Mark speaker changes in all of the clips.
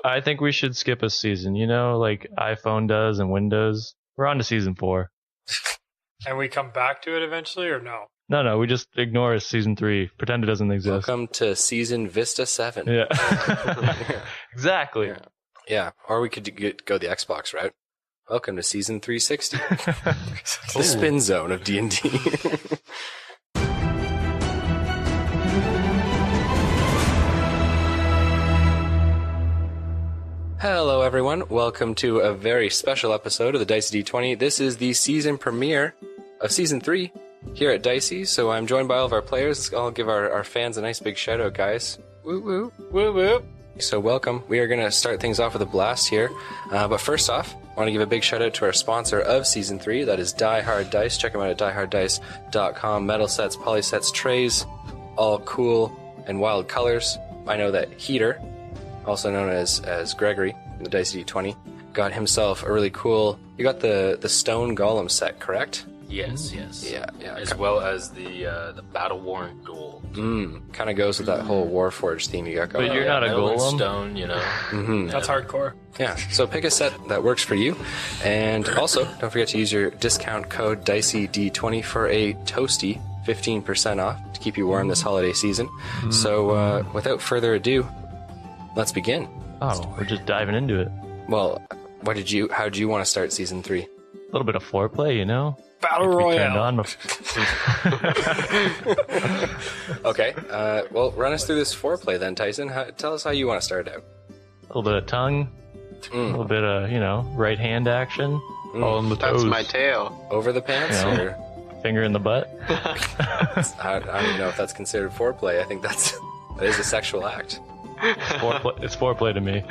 Speaker 1: I think we should skip a season, like iPhone does and Windows. We're on to season 4.
Speaker 2: And we come back to it eventually, or no?
Speaker 1: No, we just ignore season 3. Pretend it doesn't exist.
Speaker 3: Welcome to season Vista 7.
Speaker 1: Yeah. Exactly.
Speaker 3: Yeah, or we could go the Xbox route. Welcome to season 360. The spin zone of D&D. Hello, everyone. Welcome to a very special episode of the Dicey D20. This is the season premiere of Season 3 here at Dicey, so I'm joined by all of our players. I'll give our fans a nice big shout-out, guys. Woo, woo. Woo, woo. So welcome. We are going to start things off with a blast here. But first off, I want to give a big shout-out to our sponsor of Season 3. That is Die Hard Dice. Check them out at dieharddice.com. Metal sets, poly sets, trays, all cool and wild colors. I know that Heater, also known as Gregory, in the Dicey D20, got himself a really cool... You got the Stone Golem set, correct?
Speaker 4: Yes.
Speaker 3: Yeah.
Speaker 4: As well as the Battle-Worn Gold.
Speaker 3: Kind of goes with that whole Warforged theme you got going.
Speaker 1: But you're not a golem?
Speaker 4: Stone,
Speaker 2: That's hardcore.
Speaker 3: Yeah, so pick a set that works for you. And also, don't forget to use your discount code DiceyD20 for a toasty 15% off to keep you warm this holiday season. So, without further ado, let's begin.
Speaker 1: Oh, we're just diving into it.
Speaker 3: Well, how did you want to start season 3?
Speaker 1: A little bit of foreplay,
Speaker 2: Battle Royale.
Speaker 3: Okay, well, run us through this foreplay then, Tyson. Tell us how you want to start out.
Speaker 1: A little bit of tongue, a little bit of, right hand action. All on the toes.
Speaker 5: That's my tail.
Speaker 3: Over the pants? Or?
Speaker 1: Finger in the butt.
Speaker 3: I don't even know if that's considered foreplay. I think that is a sexual act.
Speaker 1: It's foreplay to me.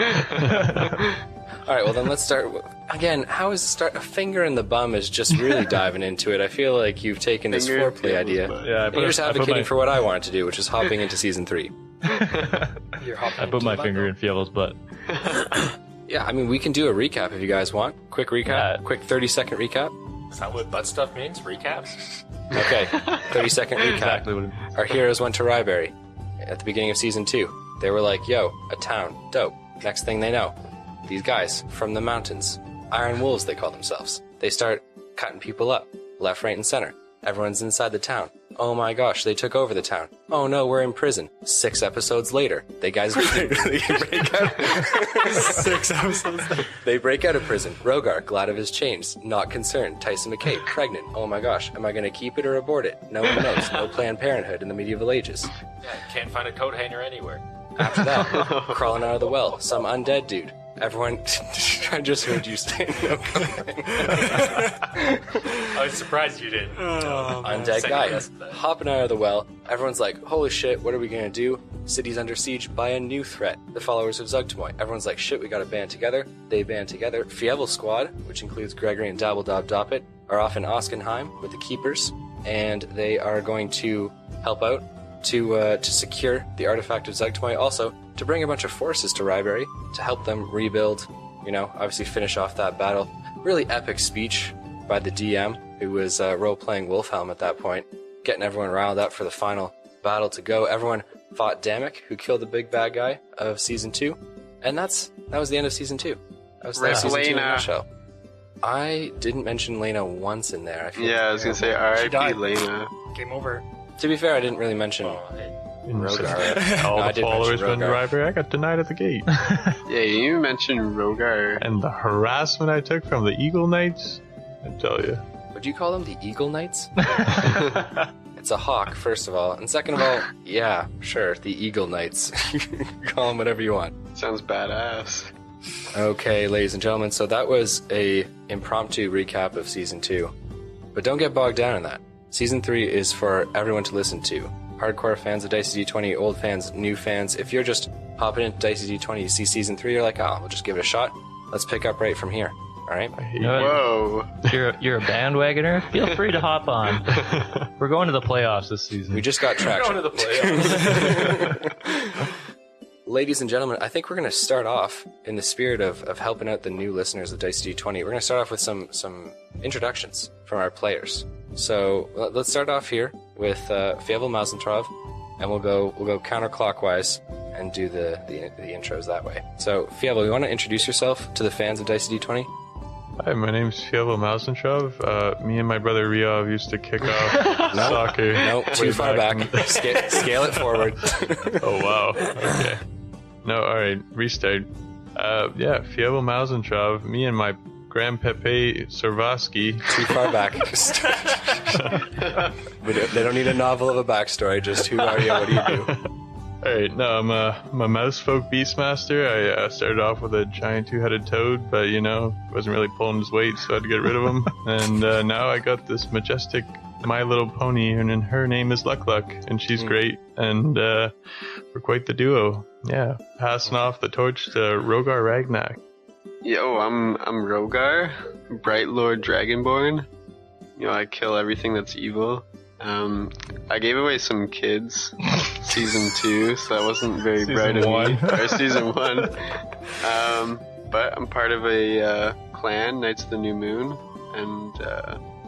Speaker 3: All right, well then let's start. Again, how is a finger in the bum is just really diving into it. I feel like you've taken this foreplay idea.
Speaker 1: Yeah,
Speaker 3: you're just advocating for what I wanted to do, which is hopping into season 3.
Speaker 1: I put my finger in Fievel's butt.
Speaker 3: Yeah, I mean, we can do a recap if you guys want. Quick recap, quick 30-second recap.
Speaker 4: Is that what butt stuff means? Recaps?
Speaker 3: Okay, 30-second recap.
Speaker 1: Exactly what it means.
Speaker 3: Our heroes went to Ryberry at the beginning of season 2. They were like, yo, a town, dope. Next thing they know, these guys from the mountains, Iron Wolves they call themselves, they start cutting people up, left, right, and center. Everyone's inside the town. Oh my gosh, they took over the town. Oh no, we're in prison. 6 episodes later, they break out.
Speaker 2: 6 episodes later.
Speaker 3: They break out of prison. Rogar, glad of his chains, not concerned. Tyson McKay, pregnant. Oh my gosh, am I going to keep it or abort it? No one knows. No Planned Parenthood in the medieval ages.
Speaker 4: Yeah, can't find a coat hanger anywhere.
Speaker 3: After that, crawling out of the well, some undead dude. Everyone, I just heard you say no comment.
Speaker 4: I was surprised you didn't.
Speaker 3: Undead guy, hopping out of the well. Everyone's like, holy shit, what are we gonna do? City's under siege by a new threat, the followers of Zugtamoy. Everyone's like, shit, we gotta band together. They band together. Fievel squad, which includes Gregory and Dabble Dob Doppit, are off in Oskenheim with the Keepers, and they are going to help out to secure the artifact of Zugtamoy, also to bring a bunch of forces to Ryberry to help them rebuild, obviously finish off that battle. Really epic speech by the DM, who was role-playing Wolfhelm at that point, getting everyone riled up for the final battle to go. Everyone fought Damek, who killed the big bad guy of Season 2, and that was the end of Season 2. That was Season 2 in a nutshell. I didn't mention Lena once in there.
Speaker 5: I was going to say R.I.P. Lena.
Speaker 2: Game over.
Speaker 3: To be fair, I didn't really mention Rogar.
Speaker 1: All
Speaker 3: I
Speaker 1: the
Speaker 3: did
Speaker 1: followers
Speaker 3: mention
Speaker 1: went to
Speaker 3: Rogar.
Speaker 1: Ryberry. I got denied at the gate.
Speaker 5: Yeah, you mentioned Rogar.
Speaker 6: And the harassment I took from the Eagle Knights, I tell you.
Speaker 3: Would you call them the Eagle Knights? It's a hawk, first of all. And second of all, yeah, sure, the Eagle Knights. Call them whatever you want.
Speaker 5: Sounds badass.
Speaker 3: Okay, ladies and gentlemen, so that was a impromptu recap of Season 2. But don't get bogged down in that. Season 3 is for everyone to listen to. Hardcore fans of Dicey D20, old fans, new fans. If you're just hopping into Dicey D20, you see Season 3, you're like, oh, we'll just give it a shot. Let's pick up right from here. All right?
Speaker 5: Whoa.
Speaker 1: You're a bandwagoner? Feel free to hop on. We're going to the playoffs this season.
Speaker 3: We just got traction.
Speaker 4: Going to the playoffs.
Speaker 3: Ladies and gentlemen, I think we're going to start off in the spirit of helping out the new listeners of Dicey D20. We're going to start off with some introductions from our players. So let's start off here with Fievel Mousentrouve, and we'll go counterclockwise and do the intros that way. So, Fievel, you want to introduce yourself to the fans of Dicey D20?
Speaker 6: Hi, my name's Fievel Mousentrouve. Me and my brother Riov used to kick off soccer.
Speaker 3: No, too far back. Scale it forward.
Speaker 6: Oh, wow. Okay. No, alright, restart. Fievel Mousentrouve. Me and my grandpape Servosky.
Speaker 3: Too far back. They don't need a novel of a backstory, just who are you, what do you do?
Speaker 6: Alright, no, I'm a Mousefolk Beastmaster. I started off with a giant two-headed toad, but, wasn't really pulling his weight, so I had to get rid of him. And now I got this majestic My Little Pony, and her name is Luck, and she's great, and we're quite the duo. Yeah, passing off the torch to Rogar Ragnak.
Speaker 5: Yo, I'm Rogar, Brightlord Dragonborn. I kill everything that's evil. I gave away some kids season 2, so that wasn't very bright of me. Or season 1. But I'm part of a clan, Knights of the New Moon, and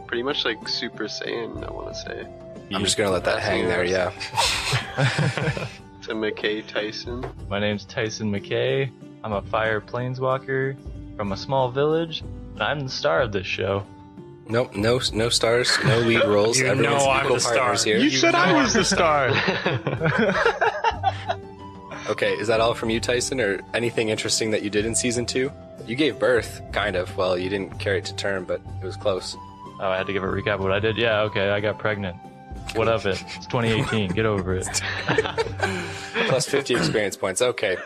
Speaker 5: pretty much like Super Saiyan, I want to say.
Speaker 3: I'm just gonna let that hang there, yeah.
Speaker 5: To McKay Tyson.
Speaker 1: My name's Tyson McKay. I'm a fire planeswalker from a small village, and I'm the star of this show.
Speaker 3: Nope, no stars, no lead roles. Everyone's equal partners here.
Speaker 6: You said I was the star!
Speaker 3: Okay, is that all from you, Tyson, or anything interesting that you did in Season 2? You gave birth, kind of. Well, you didn't carry it to term, but it was close.
Speaker 1: Oh, I had to give a recap of what I did? Yeah, okay, I got pregnant. What of it? It's 2018, get over it.
Speaker 3: Plus 50 experience points, okay.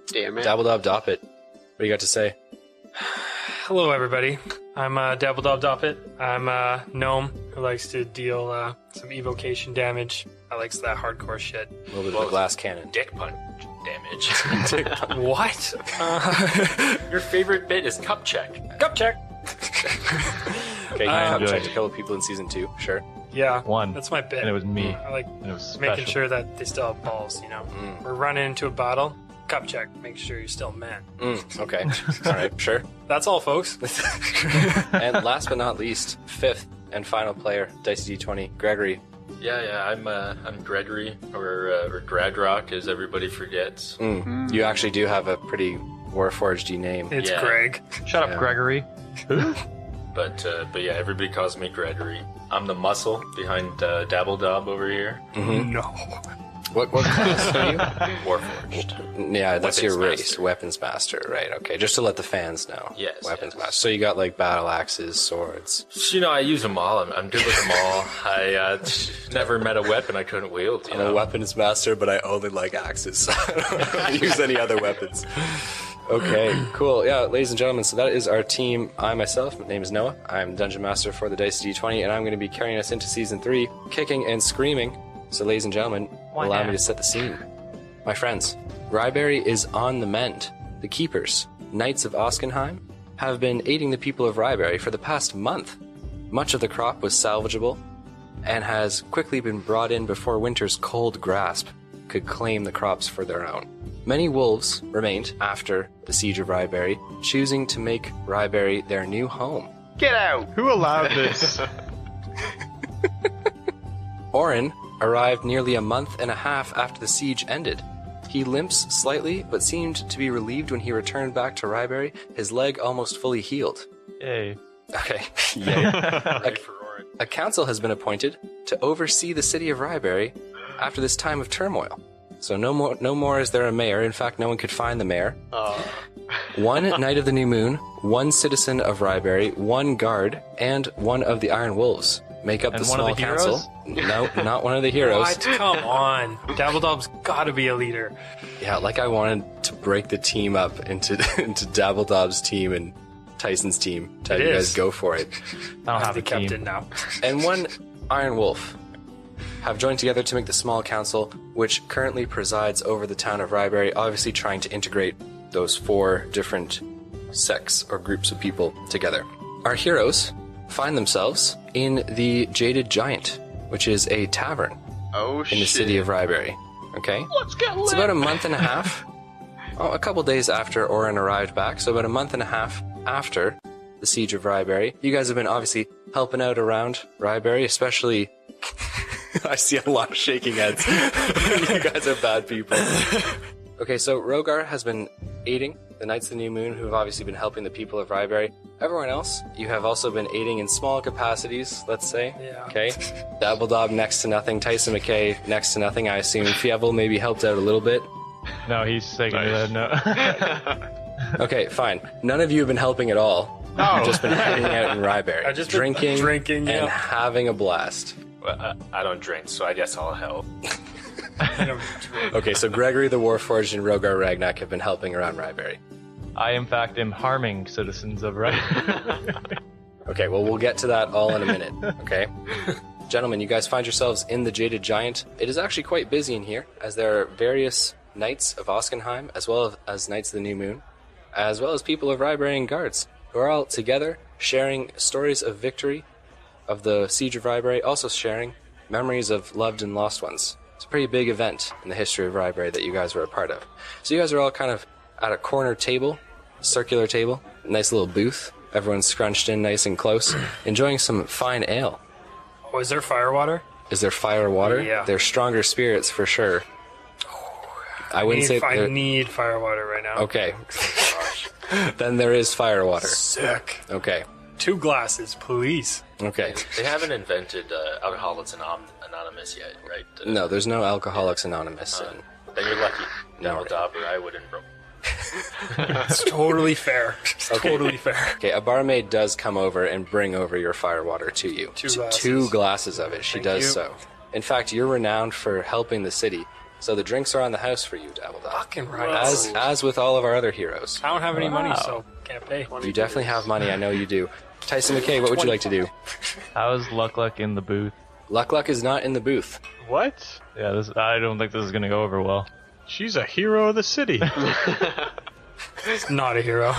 Speaker 5: Damn it.
Speaker 3: Dabble Dob Doppit, what do you got to say?
Speaker 2: Hello, everybody. I'm Dabble Dob Doppit. I'm a gnome who likes to deal some evocation damage. I likes that hardcore shit.
Speaker 3: A little bit of a glass cannon.
Speaker 4: Dick punch damage.
Speaker 2: What?
Speaker 4: Your favorite bit is cup check.
Speaker 2: Cup check.
Speaker 3: Okay, you cup checked a couple people in Season 2, sure.
Speaker 2: Yeah,
Speaker 1: One.
Speaker 2: that's my bit.
Speaker 1: And it was me.
Speaker 2: I like
Speaker 1: And it was
Speaker 2: making
Speaker 1: special.
Speaker 2: sure that they still have balls, We're running into a battle. Cup check. Make sure you're still a man.
Speaker 3: Okay, alright, sure.
Speaker 2: That's all, folks.
Speaker 3: And last but not least, fifth and final player, Dicey D20, Gregory.
Speaker 4: Yeah, I'm Gregory, or Gradrock, as everybody forgets.
Speaker 3: You actually do have a pretty Warforged-y name.
Speaker 2: It's
Speaker 4: Yeah.
Speaker 2: Greg.
Speaker 1: Shut up, Gregory.
Speaker 4: But yeah, everybody calls me Gregory. I'm the muscle behind Dabble Dob over here.
Speaker 2: No.
Speaker 3: What class are you?
Speaker 4: Warforged.
Speaker 3: Yeah, that's your
Speaker 4: Weapons
Speaker 3: race.
Speaker 4: Master.
Speaker 3: Weapons Master, right, okay. Just to let the fans know.
Speaker 4: Yes,
Speaker 3: Weapons
Speaker 4: yes.
Speaker 3: Master. So you got like battle axes, swords.
Speaker 4: I use them all. I'm good with them all. I never met a weapon I couldn't wield.
Speaker 3: I'm a Weapons Master, but I only like axes. So I don't use any other weapons. Okay, cool. Yeah, ladies and gentlemen, so that is our team. My name is Noah. I'm Dungeon Master for the Dicey D20, and I'm going to be carrying us into Season 3, kicking and screaming. So, ladies and gentlemen, allow me to set the scene. My friends, Ryberry is on the mend. The Keepers, Knights of Oskenheim, have been aiding the people of Ryberry for the past month. Much of the crop was salvageable, and has quickly been brought in before winter's cold grasp could claim the crops for their own. Many wolves remained after the siege of Ryberry, choosing to make Ryberry their new home.
Speaker 5: Get out!
Speaker 6: Who allowed this?
Speaker 3: Orin arrived nearly a month and a half after the siege ended. He limps slightly, but seemed to be relieved when he returned back to Ryberry, his leg almost fully healed.
Speaker 1: Yay.
Speaker 3: Okay, yay. A council has been appointed to oversee the city of Ryberry after this time of turmoil. So no more is there a mayor. In fact, no one could find the mayor. One Knight of the New Moon, one citizen of Ryberry, one guard, and one of the Iron Wolves make up
Speaker 1: And
Speaker 3: the
Speaker 1: one of
Speaker 3: small
Speaker 1: the
Speaker 3: council. No, not one of the heroes.
Speaker 2: What? Come on. Dabble Dob's gotta be a leader.
Speaker 3: Yeah, like I wanted to break the team up into Dabble Dob's team and Tyson's team. To have you guys go for it.
Speaker 1: I don't have
Speaker 2: the
Speaker 1: a team.
Speaker 2: captain now.
Speaker 3: And one Iron Wolf have joined together to make the small council, which currently presides over the town of Ryberry, obviously trying to integrate those 4 different sects or groups of people together. Our heroes find themselves in the Jaded Giant, which is a tavern in the city of Ryberry. Okay?
Speaker 5: Let's get lit!
Speaker 3: It's about a month and a half, a couple days after Orin arrived back, so about a month and a half after the siege of Ryberry. You guys have been obviously helping out around Ryberry, especially I see a lot of shaking heads. You guys are bad people. Okay, so Rogar has been aiding the Knights of the New Moon, who have obviously been helping the people of Ryberry. Everyone else, you have also been aiding in small capacities, let's say.
Speaker 2: Yeah.
Speaker 3: Okay. Dabble Dob, next to nothing. Tyson McKay, next to nothing, I assume. Fievel maybe helped out a little bit.
Speaker 1: No, he's taking
Speaker 6: Nice.
Speaker 1: that. No.
Speaker 3: Okay, fine. None of you have been helping at all. You've just been hanging out in Ryberry.
Speaker 2: I've just been
Speaker 3: drinking
Speaker 2: yeah.
Speaker 3: and having a blast.
Speaker 4: Well, I don't drink, so I guess I'll help.
Speaker 3: Okay, so Gregory the Warforged and Rogar Ragnak have been helping around Ryberry.
Speaker 1: I, in fact, am harming citizens of Ryberry.
Speaker 3: Okay, well, we'll get to that all in a minute, okay? Gentlemen, you guys find yourselves in the Jaded Giant. It is actually quite busy in here, as there are various Knights of Oskenheim, as well as Knights of the New Moon, as well as people of Ryberry and guards, who are all together sharing stories of victory, of the Siege of Ryberry, also sharing memories of loved and lost ones. It's a pretty big event in the history of Ryberry that you guys were a part of. So you guys are all kind of at a corner table, circular table, nice little booth. Everyone's scrunched in nice and close, enjoying some fine ale.
Speaker 2: Oh, is there fire water?
Speaker 3: Is there fire water?
Speaker 2: Yeah.
Speaker 3: There's stronger spirits for sure. I wouldn't say
Speaker 2: I
Speaker 3: there-
Speaker 2: need fire water right now.
Speaker 3: Okay. Then there is fire water.
Speaker 2: Sick.
Speaker 3: Okay.
Speaker 2: 2 glasses, please.
Speaker 3: Okay.
Speaker 4: They haven't invented Alcoholics Anonymous yet, right?
Speaker 3: No, there's no Alcoholics Anonymous. And
Speaker 4: Then you're lucky.
Speaker 3: No.
Speaker 4: No, Dob or I wouldn't.
Speaker 2: It's totally fair. It's totally fair.
Speaker 3: okay, a barmaid does come over and bring over your fire water to you.
Speaker 2: 2 glasses.
Speaker 3: 2 glasses of it. She
Speaker 2: Thank
Speaker 3: does
Speaker 2: you.
Speaker 3: so. In fact, you're renowned for helping the city, so the drinks are on the house for you, Dabble Dob.
Speaker 2: Fucking right.
Speaker 3: As with all of our other heroes.
Speaker 2: I don't have any money, so can't pay.
Speaker 3: You definitely have money, I know you do. Tyson McKay, what would you like to do?
Speaker 1: How's Luck in the booth?
Speaker 3: Luck is not in the booth.
Speaker 6: What?
Speaker 1: Yeah, I don't think this is gonna go over well.
Speaker 6: She's a hero of the city.
Speaker 2: Not a hero.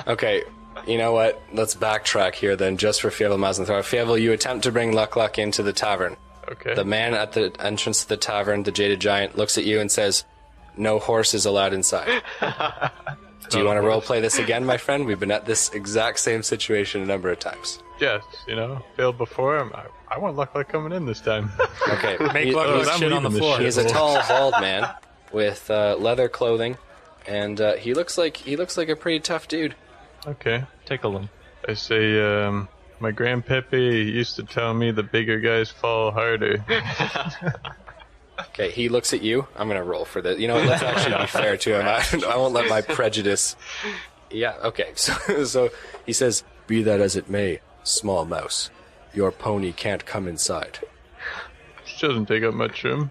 Speaker 3: Okay, you know what? Let's backtrack here then, just for Fievel Mousentrouve. Fievel, you attempt to bring Luck into the tavern.
Speaker 6: Okay.
Speaker 3: The man at the entrance to the tavern, the Jaded Giant, looks at you and says, "No horse is allowed inside." Do you want to roleplay this again, my friend? We've been at this exact same situation a number of times.
Speaker 6: Yes, failed before. I want Luck coming in this time.
Speaker 3: Okay.
Speaker 2: Make Luck
Speaker 6: I'm
Speaker 2: shit on the
Speaker 6: leaving this
Speaker 2: floor.
Speaker 6: shit.
Speaker 3: He is a tall, bald man with leather clothing, and he looks like a pretty tough dude.
Speaker 6: Okay.
Speaker 1: Tickle him.
Speaker 6: I say, my grandpappy used to tell me the bigger guys fall harder.
Speaker 3: Okay, he looks at you. I'm gonna roll for this. You know what? Let's actually be fair to him. I won't let my prejudice. Yeah. Okay. So he says, "Be that as it may, small mouse, your pony can't come inside.
Speaker 6: She doesn't take up much room.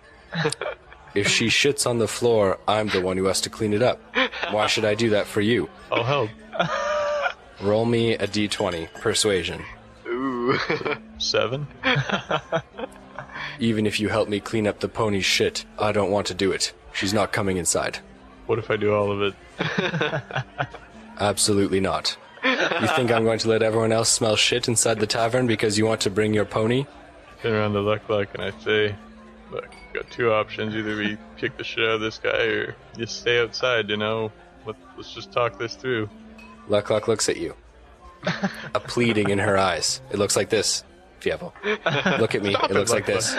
Speaker 3: If she shits on the floor, I'm the one who has to clean it up. Why should I do that for you?
Speaker 6: I'll help.
Speaker 3: Roll me a d20, persuasion.
Speaker 5: Ooh.
Speaker 6: 7.
Speaker 3: Even if you help me clean up the pony's shit, I don't want to do it. She's not coming inside.
Speaker 6: What if I do all of it?
Speaker 3: Absolutely not. You think I'm going to let everyone else smell shit inside the tavern because you want to bring your pony?
Speaker 6: Turn around to Luck and I say, "Look, we've got 2 options. Either we kick the shit out of this guy or just stay outside, Let's just talk this through."
Speaker 3: Luck looks at you. A pleading in her eyes. It looks like this, Fievel. Look at me. It looks like this.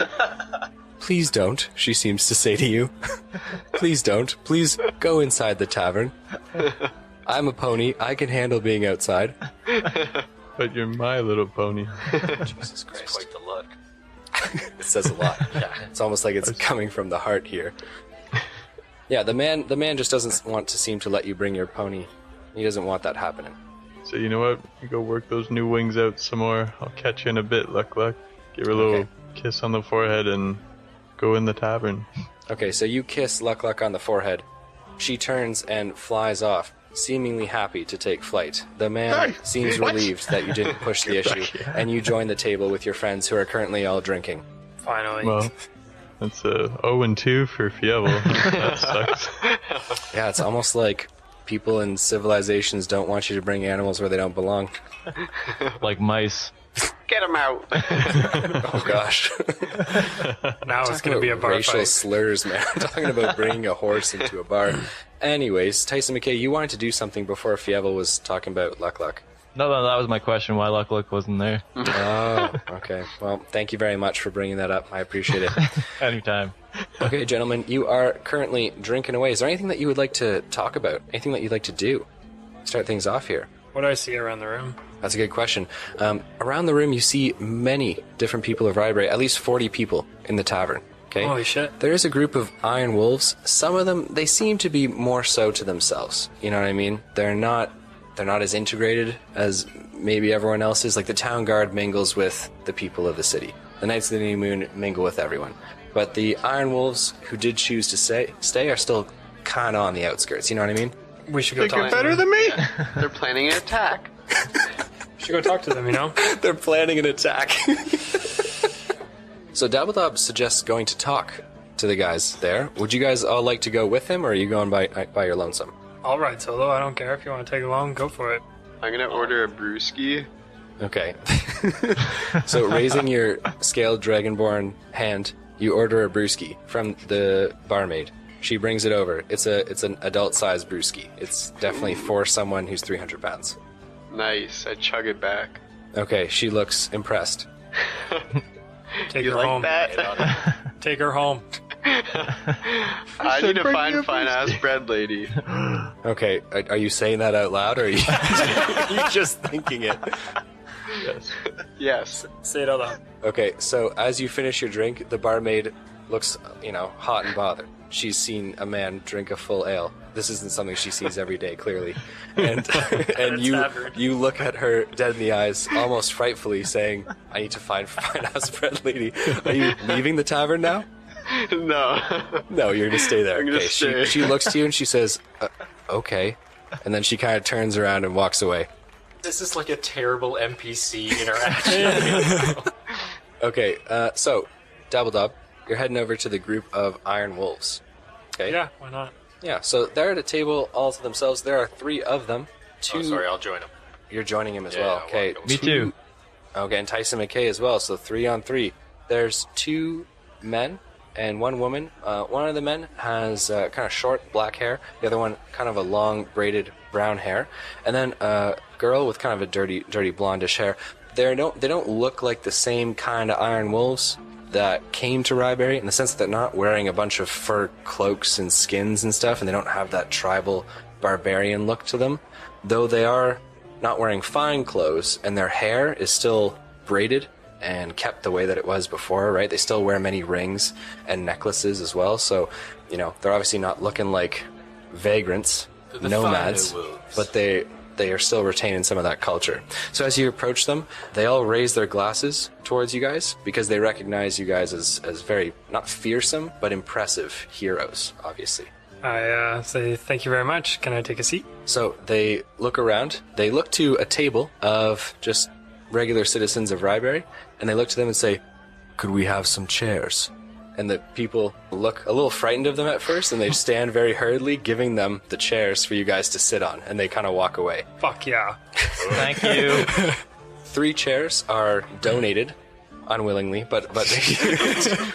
Speaker 3: Please don't, she seems to say to you. Please don't. Please go inside the tavern. I'm a pony. I can handle being outside.
Speaker 6: But you're my little pony.
Speaker 3: Jesus Christ.
Speaker 4: Quite the luck.
Speaker 3: It says a lot. Yeah, it's almost like it's coming from the heart here. Yeah, the man just doesn't want to seem to let you bring your pony. He doesn't want that happening.
Speaker 6: So you know what? You go work those new wings out some more. I'll catch you in a bit, Luck. Give her a little kiss on the forehead and go in the tavern.
Speaker 3: Okay, so you kiss Luck on the forehead. She turns and flies off, seemingly happy to take flight. The man seems relieved that you didn't push the issue, and you join the table with your friends who are currently all drinking.
Speaker 2: Finally.
Speaker 6: Well, that's 0-2 for Fievel. That sucks.
Speaker 3: Yeah, it's almost like people in civilizations don't want you to bring animals where they don't belong.
Speaker 1: Like mice.
Speaker 5: Get him out.
Speaker 3: Oh gosh.
Speaker 2: Now it's going to be a bar
Speaker 3: racial
Speaker 2: fight.
Speaker 3: slurs, man. Talking about bringing a horse into a bar. Anyways, Tyson McKay, you wanted to do something before Fievel was talking about Luck.
Speaker 1: No, that was my question. Why Luck wasn't there?
Speaker 3: Oh, okay. Well, thank you very much for bringing that up. I appreciate it.
Speaker 1: Anytime.
Speaker 3: Okay, gentlemen, you are currently drinking away. Is there anything that you would like to talk about? Anything that you'd like to do? Start things off here.
Speaker 2: What do I see around the room?
Speaker 3: That's a good question. Around the room, you see many different people of Ryberry, at least 40 people in the tavern. Okay?
Speaker 2: Holy shit.
Speaker 3: There is a group of Iron Wolves. Some of them, they seem to be more so to themselves. You know what I mean? They're not as integrated as maybe everyone else is. Like the town guard mingles with the people of the city. The Knights of the New Moon mingle with everyone. But the Iron Wolves who did choose to stay are still kind of on the outskirts. You know what I mean?
Speaker 2: We should go
Speaker 6: Think
Speaker 2: talk
Speaker 6: you're
Speaker 2: to
Speaker 6: better
Speaker 2: them.
Speaker 6: than me?
Speaker 5: They're planning an attack.
Speaker 2: We should go talk to them, you know?
Speaker 3: They're planning an attack. So Dabble Dob suggests going to talk to the guys there. Would you guys all like to go with him, or are you going by your lonesome?
Speaker 2: All right, Solo. I don't care if you want to take along. Go for it.
Speaker 5: I'm gonna order a brewski.
Speaker 3: Okay. So raising your scaled Dragonborn hand, you order a brewski from the barmaid. She brings it over. It's an adult-sized brewski. It's definitely for someone who's 300 pounds.
Speaker 5: Nice. I chug it back.
Speaker 3: Okay, she looks impressed.
Speaker 2: Take
Speaker 5: You
Speaker 2: her
Speaker 5: like
Speaker 2: home.
Speaker 5: that?
Speaker 2: Take her home.
Speaker 5: I need to
Speaker 6: bring
Speaker 5: find
Speaker 6: you a
Speaker 5: fine-ass bread lady.
Speaker 3: Okay, are you saying that out loud, or are you, are you just thinking it?
Speaker 1: Yes.
Speaker 5: Yes.
Speaker 2: Say it out loud.
Speaker 3: Okay, so as you finish your drink, the barmaid looks, hot and bothered. She's seen a man drink a full ale. This isn't something she sees every day, clearly. And you look at her dead in the eyes, almost frightfully, saying, I need to find fine-ass bread lady. Are you leaving the tavern now?
Speaker 5: No.
Speaker 3: No, you're going to stay there.
Speaker 5: I'm gonna
Speaker 3: Okay,
Speaker 5: stay.
Speaker 3: She looks to you and she says, okay. And then she kind of turns around and walks away.
Speaker 4: This is like a terrible NPC interaction.
Speaker 3: Okay, so, Dabble Dob, you're heading over to the group of Iron Wolves. Okay?
Speaker 2: Yeah, why not?
Speaker 3: Yeah, so they're at a table all to themselves. There are 3 of them. 2.
Speaker 4: Oh, sorry, I'll join him.
Speaker 3: You're joining him as
Speaker 4: Yeah,
Speaker 3: well.
Speaker 4: I'll
Speaker 3: Okay.
Speaker 4: walk
Speaker 1: Me too.
Speaker 3: Okay, and Tyson McKay as well. So 3 on 3. There's 2 men and 1 woman. One of the men has kind of short black hair. The other one kind of a long braided brown hair. And then a girl with kind of a dirty blondish hair. They don't look like the same kind of Iron Wolves that came to Ryberry, in the sense that they're not wearing a bunch of fur cloaks and skins and stuff, and they don't have that tribal barbarian look to them. Though they are not wearing fine clothes, and their hair is still braided and kept the way that it was before, right? They still wear many rings and necklaces as well, so, they're obviously not looking like vagrants,
Speaker 4: They're the
Speaker 3: nomads,
Speaker 4: finer wolves.
Speaker 3: but they are still retaining some of that culture. So as you approach them, they all raise their glasses towards you guys because they recognize you guys as very, not fearsome, but impressive heroes, obviously.
Speaker 2: I say thank you very much. Can I take a seat?
Speaker 3: So they look around, they look to a table of just regular citizens of Ryberry, and they look to them and say, could we have some chairs? And the people look a little frightened of them at first, and they stand very hurriedly, giving them the chairs for you guys to sit on, and they kind of walk away.
Speaker 2: Fuck yeah.
Speaker 1: Thank you.
Speaker 3: 3 chairs are donated, unwillingly, but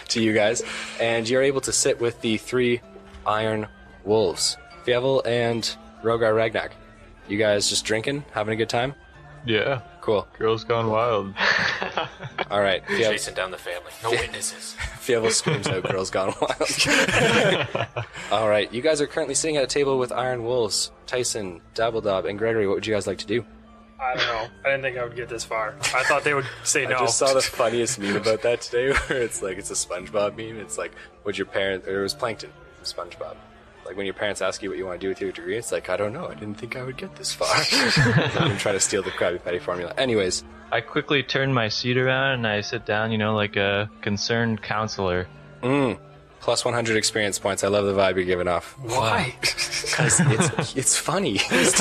Speaker 3: to you guys, and you're able to sit with the 3 Iron Wolves, Fievel and Rogar Ragnak. You guys just drinking, having a good time?
Speaker 6: Yeah.
Speaker 3: Cool.
Speaker 6: Girls gone wild.
Speaker 3: All right.
Speaker 4: Chasing down the family. No witnesses.
Speaker 3: Fievel screams out, girls gone wild. All right. You guys are currently sitting at a table with Iron Wolves, Tyson, Dabble Dob, and Gregory. What would you guys like to do?
Speaker 2: I don't know. I didn't think I would get this far. I thought they would say no.
Speaker 3: I just saw the funniest meme about that today, where it's a SpongeBob meme. It's like, would your parents, or it was Plankton from SpongeBob. Like when your parents ask you what you want to do with your degree, it's like, I don't know. I didn't think I would get this far. I'm trying to steal the Krabby Patty formula. Anyways,
Speaker 1: I quickly turn my seat around and I sit down, like a concerned counselor.
Speaker 3: plus 100 experience points. I love the vibe you're giving off.
Speaker 2: Why?
Speaker 3: Because it's funny. He's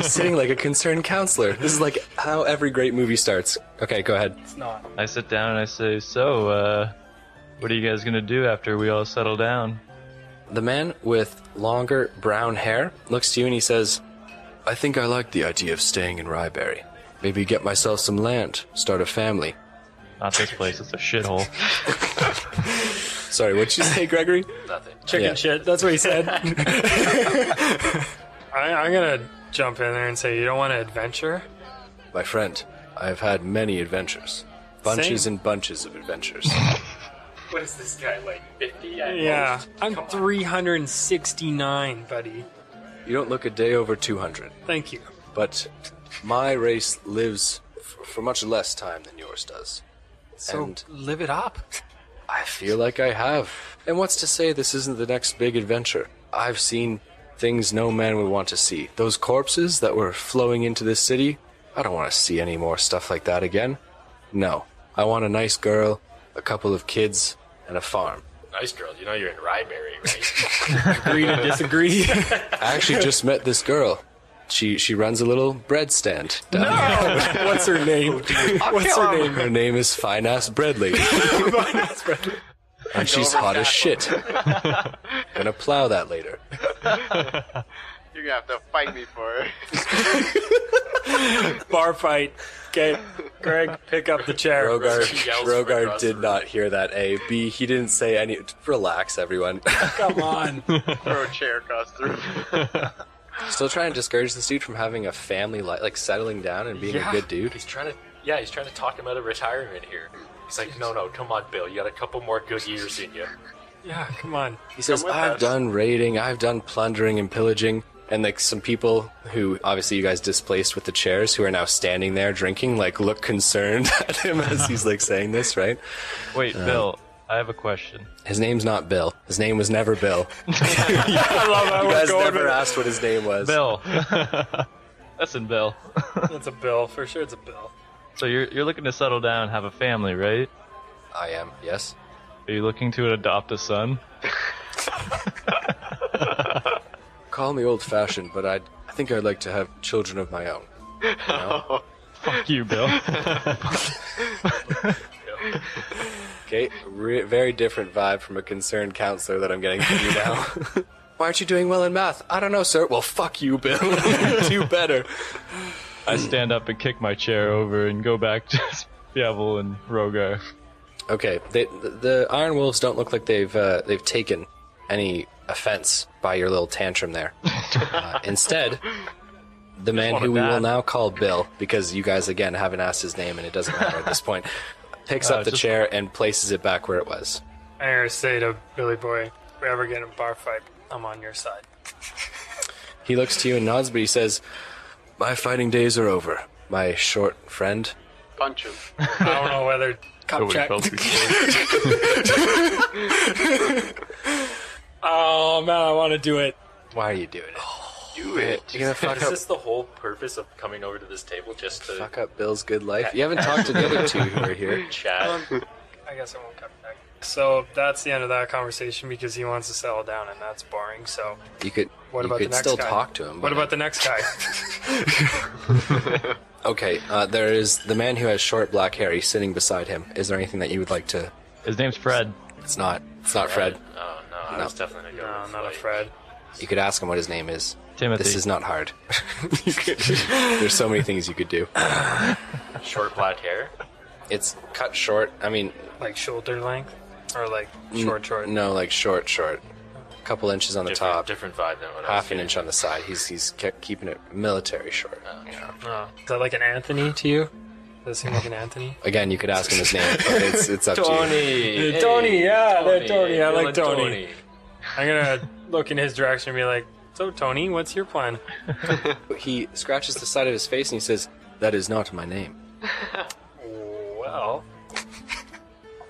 Speaker 3: sitting like a concerned counselor. This is like how every great movie starts. Okay, go ahead.
Speaker 2: It's not.
Speaker 1: I sit down and I say, so, what are you guys gonna do after we all settle down?
Speaker 3: The man with longer brown hair looks to you and he says, I think I like the idea of staying in Ryberry. Maybe get myself some land, start a family.
Speaker 1: Not this place, it's a shithole.
Speaker 3: Sorry, what'd you say, Gregory?
Speaker 4: Nothing.
Speaker 2: Chicken
Speaker 3: Yeah.
Speaker 2: shit. That's what he said. I'm gonna jump in there and say, you don't want to adventure?
Speaker 3: My friend, I have had many adventures. Bunches and bunches of adventures.
Speaker 4: What is this guy, like 50 at
Speaker 2: Yeah,
Speaker 4: most?
Speaker 2: I'm 369, buddy.
Speaker 3: You don't look a day over 200.
Speaker 2: Thank you.
Speaker 3: But my race lives for much less time than yours does.
Speaker 2: So
Speaker 3: And
Speaker 2: live it up.
Speaker 3: I feel like I have. And what's to say this isn't the next big adventure? I've seen things no man would want to see. Those corpses that were flowing into this city, I don't want to see any more stuff like that again. No. I want a nice girl, a couple of kids, and a farm.
Speaker 4: Nice girl. You know you're in Ryberry, right?
Speaker 2: Agree to disagree.
Speaker 3: I actually just met this girl. She runs a little bread stand down here.
Speaker 2: What's her name? What's her name?
Speaker 3: Her name is Fine Ass Bread Lady. And she's hot as shit. Gonna plow that later.
Speaker 5: You're gonna have to fight me for it.
Speaker 2: Bar fight. Okay, Greg, pick up the chair.
Speaker 4: She yells from
Speaker 3: Rogar
Speaker 4: across
Speaker 3: did
Speaker 4: the
Speaker 3: not hear that. A. B. He didn't say any. Relax, everyone.
Speaker 2: Come on.
Speaker 5: Throw a chair across the room.
Speaker 3: Still trying to discourage this dude from having a family life, like settling down and being a good dude.
Speaker 4: He's trying to talk him out of retirement here. He's like, no, come on, Bill. You got a couple more good years in you.
Speaker 2: Yeah, come on.
Speaker 3: He says,
Speaker 4: with
Speaker 3: I've
Speaker 4: us."
Speaker 3: done raiding, I've done plundering and pillaging. And like some people who obviously you guys displaced with the chairs who are now standing there drinking, like look concerned at him as he's like saying this, right?
Speaker 1: Wait, Bill, I have a question.
Speaker 3: His name's not Bill. His name was never Bill.
Speaker 2: I love how
Speaker 3: You
Speaker 2: we're
Speaker 3: guys
Speaker 2: going
Speaker 3: never
Speaker 2: with-
Speaker 3: asked what his name was.
Speaker 1: Bill. Listen, Bill.
Speaker 2: It's a bill. For sure it's a bill.
Speaker 1: So you're looking to settle down and have a family, right?
Speaker 3: I am, yes.
Speaker 1: Are you looking to adopt a son?
Speaker 3: Call me old-fashioned, but I think I'd like to have children of my own. You know?
Speaker 1: Fuck you, Bill.
Speaker 3: Okay, very different vibe from a concerned counselor that I'm getting from you now. Why aren't you doing well in math? I don't know, sir. Well, fuck you, Bill. Do better.
Speaker 1: I stand up and kick my chair over and go back to Fievel and Rogar.
Speaker 3: Okay, the Iron Wolves don't look like they've taken any offense by your little tantrum there. Instead, the man
Speaker 1: want
Speaker 3: who
Speaker 1: a
Speaker 3: we
Speaker 1: dad.
Speaker 3: will now call Bill, because you guys again haven't asked his name and it doesn't matter at this point, picks up the
Speaker 1: just-
Speaker 3: chair and places it back where it was.
Speaker 2: I'm gonna say to Billy Boy, if we ever get in a bar fight, I'm on your side.
Speaker 3: He looks to you and nods, but he says, "My fighting days are over, my short friend."
Speaker 5: Punch him.
Speaker 2: I don't know whether cup
Speaker 6: Nobody
Speaker 2: check.
Speaker 6: felt too close.
Speaker 2: Oh man, I want to do it.
Speaker 3: Why are you doing it?
Speaker 5: Do it.
Speaker 3: You're gonna fuck
Speaker 4: Is
Speaker 3: up,
Speaker 4: this the whole purpose of coming over to this table, just to
Speaker 3: fuck up Bill's good life? You haven't talked to the other two who are here.
Speaker 4: chat?
Speaker 2: I guess I won't cut back. So that's the end of that conversation because he wants to settle down and that's boring. So
Speaker 3: You could,
Speaker 2: what
Speaker 3: you
Speaker 2: about
Speaker 3: could
Speaker 2: the next
Speaker 3: still
Speaker 2: guy?
Speaker 3: talk to him.
Speaker 2: What
Speaker 3: but-
Speaker 2: about the next guy?
Speaker 3: Okay, there is the man who has short black hair. He's sitting beside him. Is there anything that you would like to?
Speaker 1: His name's Fred.
Speaker 3: It's not Fred.
Speaker 4: Oh no, I was definitely gonna go.
Speaker 2: No,
Speaker 4: with
Speaker 2: not a
Speaker 4: like-
Speaker 2: Fred.
Speaker 3: You could ask him what his name is.
Speaker 1: Timothy.
Speaker 3: This is not hard. There's so many things you could do.
Speaker 4: Short black hair.
Speaker 3: It's cut short. I mean,
Speaker 2: Like shoulder length or like short.
Speaker 3: no, like short. Couple inches on the top,
Speaker 4: Different vibe than what I was
Speaker 3: half an
Speaker 4: getting.
Speaker 3: inch on the side. He's kept keeping it military short.
Speaker 2: Oh. Is that like an Anthony to you? Does it seem like an Anthony?
Speaker 3: Again, you could ask him his name, but it's up to you.
Speaker 4: Tony.
Speaker 2: Tony, yeah, they're Tony. I like
Speaker 4: Bill and
Speaker 2: Tony. I'm gonna look in his direction and be like, "So Tony, what's your plan?"
Speaker 3: He scratches the side of his face and he says, "That is not my name."
Speaker 2: Well,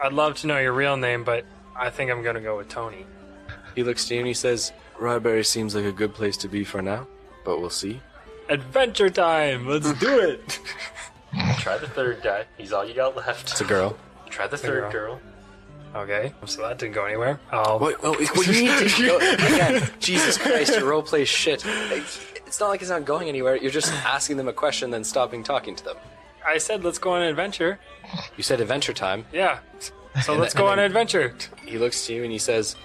Speaker 2: I'd love to know your real name, but I think I'm gonna go with Tony.
Speaker 3: He looks to you and he says, "Ryberry seems like a good place to be for now, but we'll see."
Speaker 2: Adventure time! Let's do it!
Speaker 4: Try the third guy. He's all you got left.
Speaker 3: It's a girl.
Speaker 4: Try the
Speaker 2: girl.
Speaker 4: third girl.
Speaker 2: Okay, so that didn't go anywhere. I'll...
Speaker 3: Wait, you need to go again. Jesus Christ, your roleplay shit. It's not like it's not going anywhere. You're just asking them a question, then stopping talking to them.
Speaker 2: I said let's go on an adventure.
Speaker 3: You said adventure time.
Speaker 2: Yeah. So
Speaker 3: And
Speaker 2: let's
Speaker 3: then-
Speaker 2: go
Speaker 3: and
Speaker 2: on an adventure.
Speaker 3: He looks to you and he says,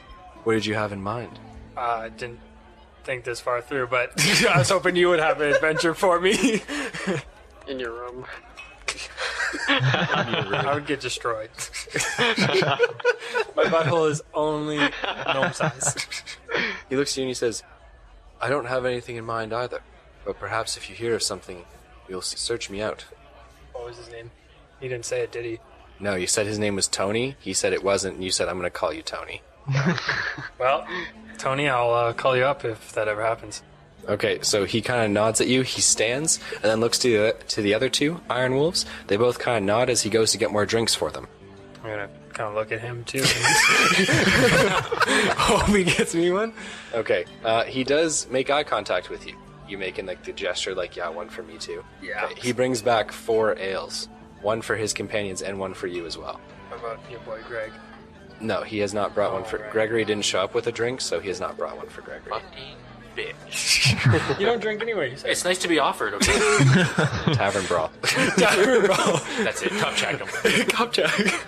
Speaker 3: "What did you have in mind?"
Speaker 2: I didn't think this far through, but I was hoping you would have an adventure for me.
Speaker 5: In your room.
Speaker 2: I would get destroyed. My butthole is only gnome size.
Speaker 3: He looks to you and he says, "I don't have anything in mind either, but perhaps if you hear of something You'll search me out.
Speaker 2: What was his name? He didn't say it, did he?
Speaker 3: No, you said his name was Tony. He said it wasn't, and you said, I'm going to call you Tony.
Speaker 2: Well, Tony, I'll call you up if that ever happens.
Speaker 3: Okay, so he kind of nods at you. He stands, and then looks to the other two Iron Wolves. They both kind of nod as he goes to get more drinks for them.
Speaker 2: I'm going to kind of look at him, too.
Speaker 3: Hope he gets me one. Okay, he does make eye contact with you. You making like the gesture, like, yeah, one for me too.
Speaker 2: Yeah.
Speaker 3: Okay, he brings back 4 ales, one for his companions and one for you as well.
Speaker 2: How about your boy Greg?
Speaker 3: No, he has not brought one for
Speaker 2: right.
Speaker 3: Gregory. Didn't show up with a drink, so he has not brought one for Gregory.
Speaker 4: Fucking bitch.
Speaker 2: You don't drink anyway, you said.
Speaker 4: It's nice to be offered, okay?
Speaker 3: Tavern brawl.
Speaker 4: That's it. Cup check him.
Speaker 3: Cup check.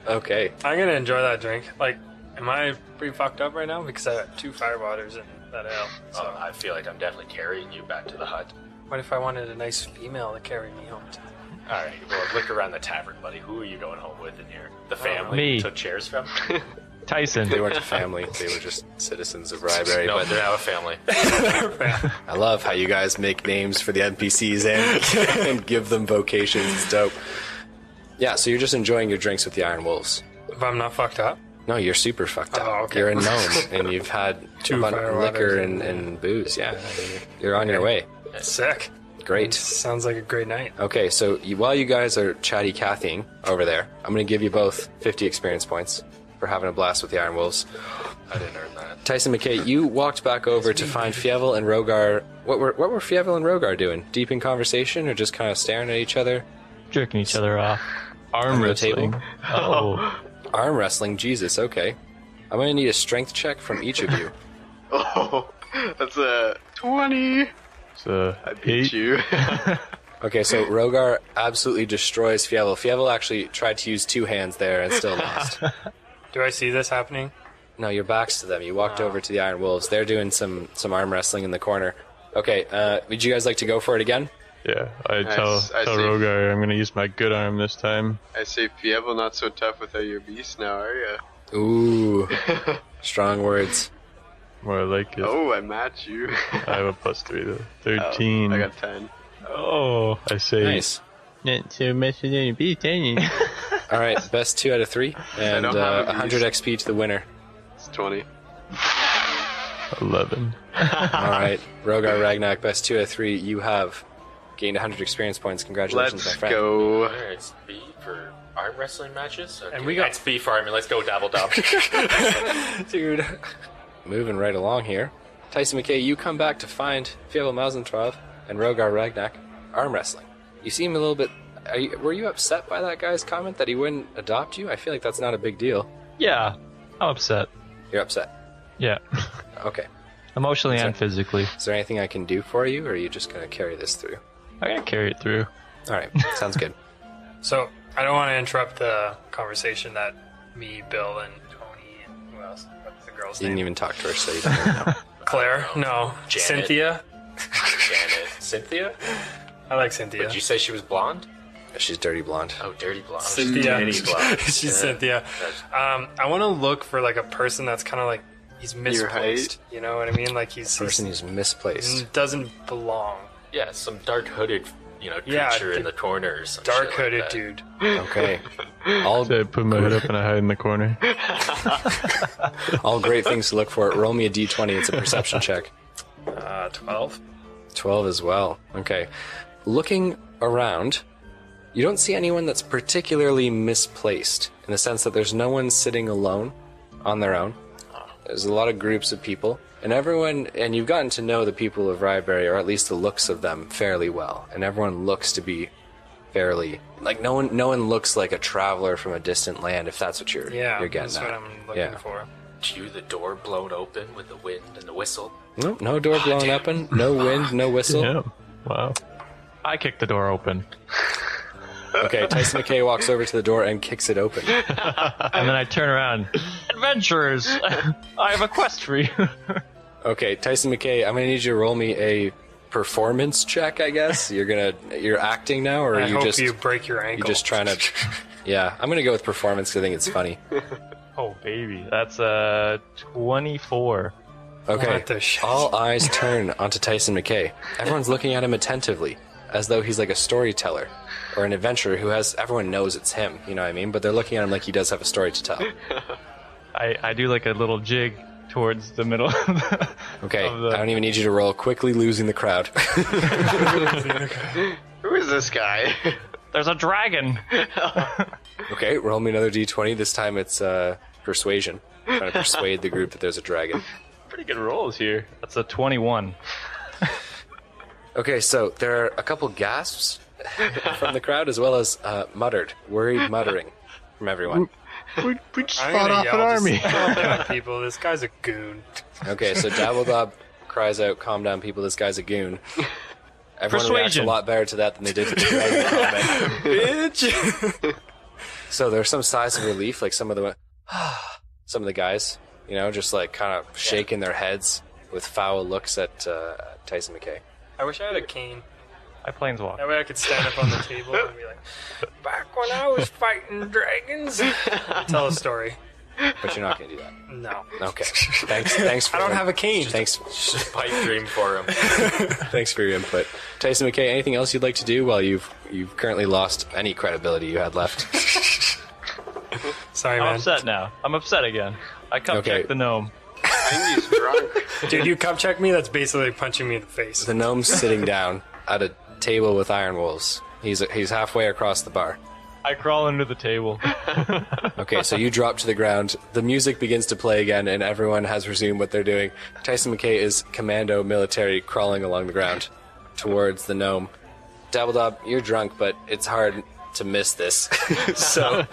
Speaker 3: Okay.
Speaker 2: I'm going to enjoy that drink. Like, am I pretty fucked up right now? Because I got 2 firewaters in that ale. So
Speaker 4: I feel like I'm definitely carrying you back to the hut.
Speaker 2: what if I wanted a nice female to carry me home to?
Speaker 4: All right, well, look around the tavern, buddy. Who are you going home with in here? The family
Speaker 1: Me.
Speaker 4: you took chairs from?
Speaker 1: Tyson.
Speaker 3: They weren't a family. They were just citizens of Ryberry.
Speaker 4: No,
Speaker 3: But
Speaker 4: they're now a family.
Speaker 3: I love how you guys make names for the NPCs and give them vocations. It's dope. Yeah, so you're just enjoying your drinks with the Iron Wolves.
Speaker 2: If I'm not fucked up?
Speaker 3: No, you're super fucked up.
Speaker 2: Oh, okay.
Speaker 3: You're a gnome, and you've had
Speaker 2: 2
Speaker 3: a bunch of
Speaker 2: firewaters
Speaker 3: liquor
Speaker 2: and-
Speaker 3: and booze. Yeah, you're on your way.
Speaker 2: Sick.
Speaker 3: Great.
Speaker 2: Sounds like a great night.
Speaker 3: Okay, so while you guys are chatty Cathying over there, I'm going to give you both 50 experience points for having a blast with the Iron Wolves.
Speaker 4: I didn't earn that.
Speaker 3: Tyson McKay, you walked back over to find Fievel and Rogar. What were Fievel and Rogar doing? Deep in conversation, or just kind of staring at each other?
Speaker 1: Jerking each other off. Arm
Speaker 3: Under the
Speaker 1: wrestling.
Speaker 3: table?
Speaker 1: Oh.
Speaker 3: Arm wrestling, Jesus, okay. I'm going to need a strength check from each of you.
Speaker 5: Oh, that's a 20.
Speaker 6: So,
Speaker 5: I beat
Speaker 6: 8.
Speaker 5: you.
Speaker 3: Okay, so Rogar absolutely destroys Fievel. Fievel actually tried to use 2 hands there and still lost.
Speaker 2: Do I see this happening?
Speaker 3: No, your back's to them. You walked over to the Iron Wolves. They're doing some arm wrestling in the corner. Okay, would you guys like to go for it again?
Speaker 6: Yeah, I tell
Speaker 5: I see.
Speaker 6: Rogar I'm gonna use my good arm this time.
Speaker 5: I say, Fievel, not so tough without your beast now, are ya?
Speaker 3: Ooh, strong words.
Speaker 6: More like it.
Speaker 5: Oh, I match you.
Speaker 6: I have a +3 though.
Speaker 5: Oh,
Speaker 6: 13.
Speaker 5: I got 10.
Speaker 1: Oh.
Speaker 6: I say.
Speaker 3: Nice.
Speaker 1: Not so much in any beat,
Speaker 3: All right, best 2 out of 3, and
Speaker 5: don't have a
Speaker 3: 100 XP to the winner.
Speaker 5: It's 20.
Speaker 6: 11.
Speaker 3: All right, Rogar Ragnak, best 2 out of 3. You have gained 100 experience points. Congratulations,
Speaker 5: Let's
Speaker 3: my friend.
Speaker 5: go.
Speaker 4: It's B for arm wrestling matches? Okay.
Speaker 2: And we got-
Speaker 4: It's B for arm. Let's go Dabble Dob.
Speaker 3: Dude. Moving right along here. Tyson McKay, you come back to find Fievel Mousentrouve and Rogar Ragnak arm wrestling. You seem a little bit... were you upset by that guy's comment that he wouldn't adopt you? I feel like that's not a big deal.
Speaker 1: Yeah. I'm upset.
Speaker 3: You're upset.
Speaker 1: Yeah.
Speaker 3: Okay.
Speaker 1: Emotionally and physically.
Speaker 3: Is there anything I can do for you, or are you just going to carry this through?
Speaker 1: I gotta carry it through.
Speaker 3: All right. Sounds good.
Speaker 2: So, I don't want to interrupt the conversation that me, Bill, and Tony, and who else? What's the girl's
Speaker 3: You didn't
Speaker 2: name?
Speaker 3: even talk to her, so you don't really know.
Speaker 2: Claire? No.
Speaker 4: Janet.
Speaker 2: Cynthia?
Speaker 4: Janet. Cynthia?
Speaker 2: I like Cynthia.
Speaker 4: Did you say she was blonde?
Speaker 3: She's dirty blonde.
Speaker 4: Oh, dirty blonde.
Speaker 2: Cynthia.
Speaker 4: Dirty blonde.
Speaker 2: She's Cynthia. I want to look for like a person that's kind of like he's misplaced. You know what I mean? Like he's
Speaker 3: Person who's misplaced.
Speaker 2: doesn't belong.
Speaker 4: Yeah, some dark hooded,
Speaker 2: Yeah,
Speaker 4: creature in the corner or some shit
Speaker 2: Dark
Speaker 4: like
Speaker 2: hooded
Speaker 4: that.
Speaker 2: dude.
Speaker 3: Okay. All
Speaker 6: So I put my head up and I hide in the corner.
Speaker 3: all great things to look for. Roll me a d20. It's a perception check.
Speaker 2: 12.
Speaker 3: 12 as well. Okay. Looking around, you don't see anyone that's particularly misplaced in the sense that there's no one sitting alone on their own. There's a lot of groups of people, and you've gotten to know the people of Ryberry, or at least the looks of them, fairly well. And everyone looks to be fairly like no one looks like a traveler from a distant land, if that's what you're getting
Speaker 2: that's
Speaker 3: at.
Speaker 2: what I'm looking for.
Speaker 4: Cue the door blown open with the wind and the whistle.
Speaker 3: Nope, no door blown open, no wind, no whistle.
Speaker 6: Yeah. Wow.
Speaker 1: I kicked the door open.
Speaker 3: Okay, Tyson McKay walks over to the door and kicks it open.
Speaker 1: And then I turn around. Adventurers! I have a quest for you.
Speaker 3: Okay, Tyson McKay, I'm gonna need you to roll me a performance check, I guess. You're acting now, or are
Speaker 2: I
Speaker 3: you
Speaker 2: hope
Speaker 3: just
Speaker 2: you break your ankle.
Speaker 3: you're just trying to? Yeah, I'm gonna go with performance because I think it's funny.
Speaker 1: Oh, baby. That's 24.
Speaker 3: Okay,
Speaker 2: What the shit?
Speaker 3: all eyes turn onto Tyson McKay. Everyone's looking at him attentively as though he's like a storyteller or an adventurer who has everyone knows it's him. You know what I mean? But they're looking at him like he does have a story to tell.
Speaker 1: I do like a little jig towards the middle.
Speaker 3: Okay, I don't even need you to roll. Quickly losing the crowd.
Speaker 5: Who is this guy?
Speaker 1: There's a dragon.
Speaker 3: Okay, roll me another d20. This time it's persuasion. Trying to persuade the group that there's a dragon.
Speaker 1: Pretty good rolls here. That's a 21.
Speaker 3: Okay, so there are a couple gasps from the crowd as well as worried muttering from everyone.
Speaker 6: We just
Speaker 2: I'm
Speaker 6: fought
Speaker 2: gonna
Speaker 6: off
Speaker 2: yell,
Speaker 6: an army.
Speaker 2: just calm down, people. This guy's a goon.
Speaker 3: Okay, so Dabble Dob cries out, "Calm down, people. This guy's a goon." Everyone reacts a
Speaker 1: Persuasion.
Speaker 3: lot better to that than they did to the dragon comment. Bitch. So there's some sighs of relief, like some of the guys, you know, just like kind of shaking their heads with foul looks at Tyson McKay.
Speaker 2: I wish I had a cane.
Speaker 1: I planeswalk.
Speaker 2: That way I could stand up on the table and be like, back when I was fighting dragons. Tell a story.
Speaker 3: But you're not gonna do that.
Speaker 2: No.
Speaker 3: Okay. Thanks. For
Speaker 2: I don't have a cane.
Speaker 3: Thanks.
Speaker 4: Pipe dream for him.
Speaker 3: Thanks for your input, Tyson McKay. Anything else you'd like to do while you've currently lost any credibility you had left?
Speaker 2: Sorry,
Speaker 1: I'm
Speaker 2: man.
Speaker 1: upset now. I'm upset again. I come
Speaker 3: Okay.
Speaker 1: check the gnome.
Speaker 5: I think he's drunk.
Speaker 2: Dude, you come check me, that's basically punching me in the face.
Speaker 3: The gnome's sitting down at a table with iron wolves. He's halfway across the bar.
Speaker 1: I crawl under the table.
Speaker 3: Okay, so you drop to the ground. The music begins to play again, and everyone has resumed what they're doing. Tyson McKay is commando military crawling along the ground towards the gnome. Dabble Dob, you're drunk, but it's hard to miss this. So,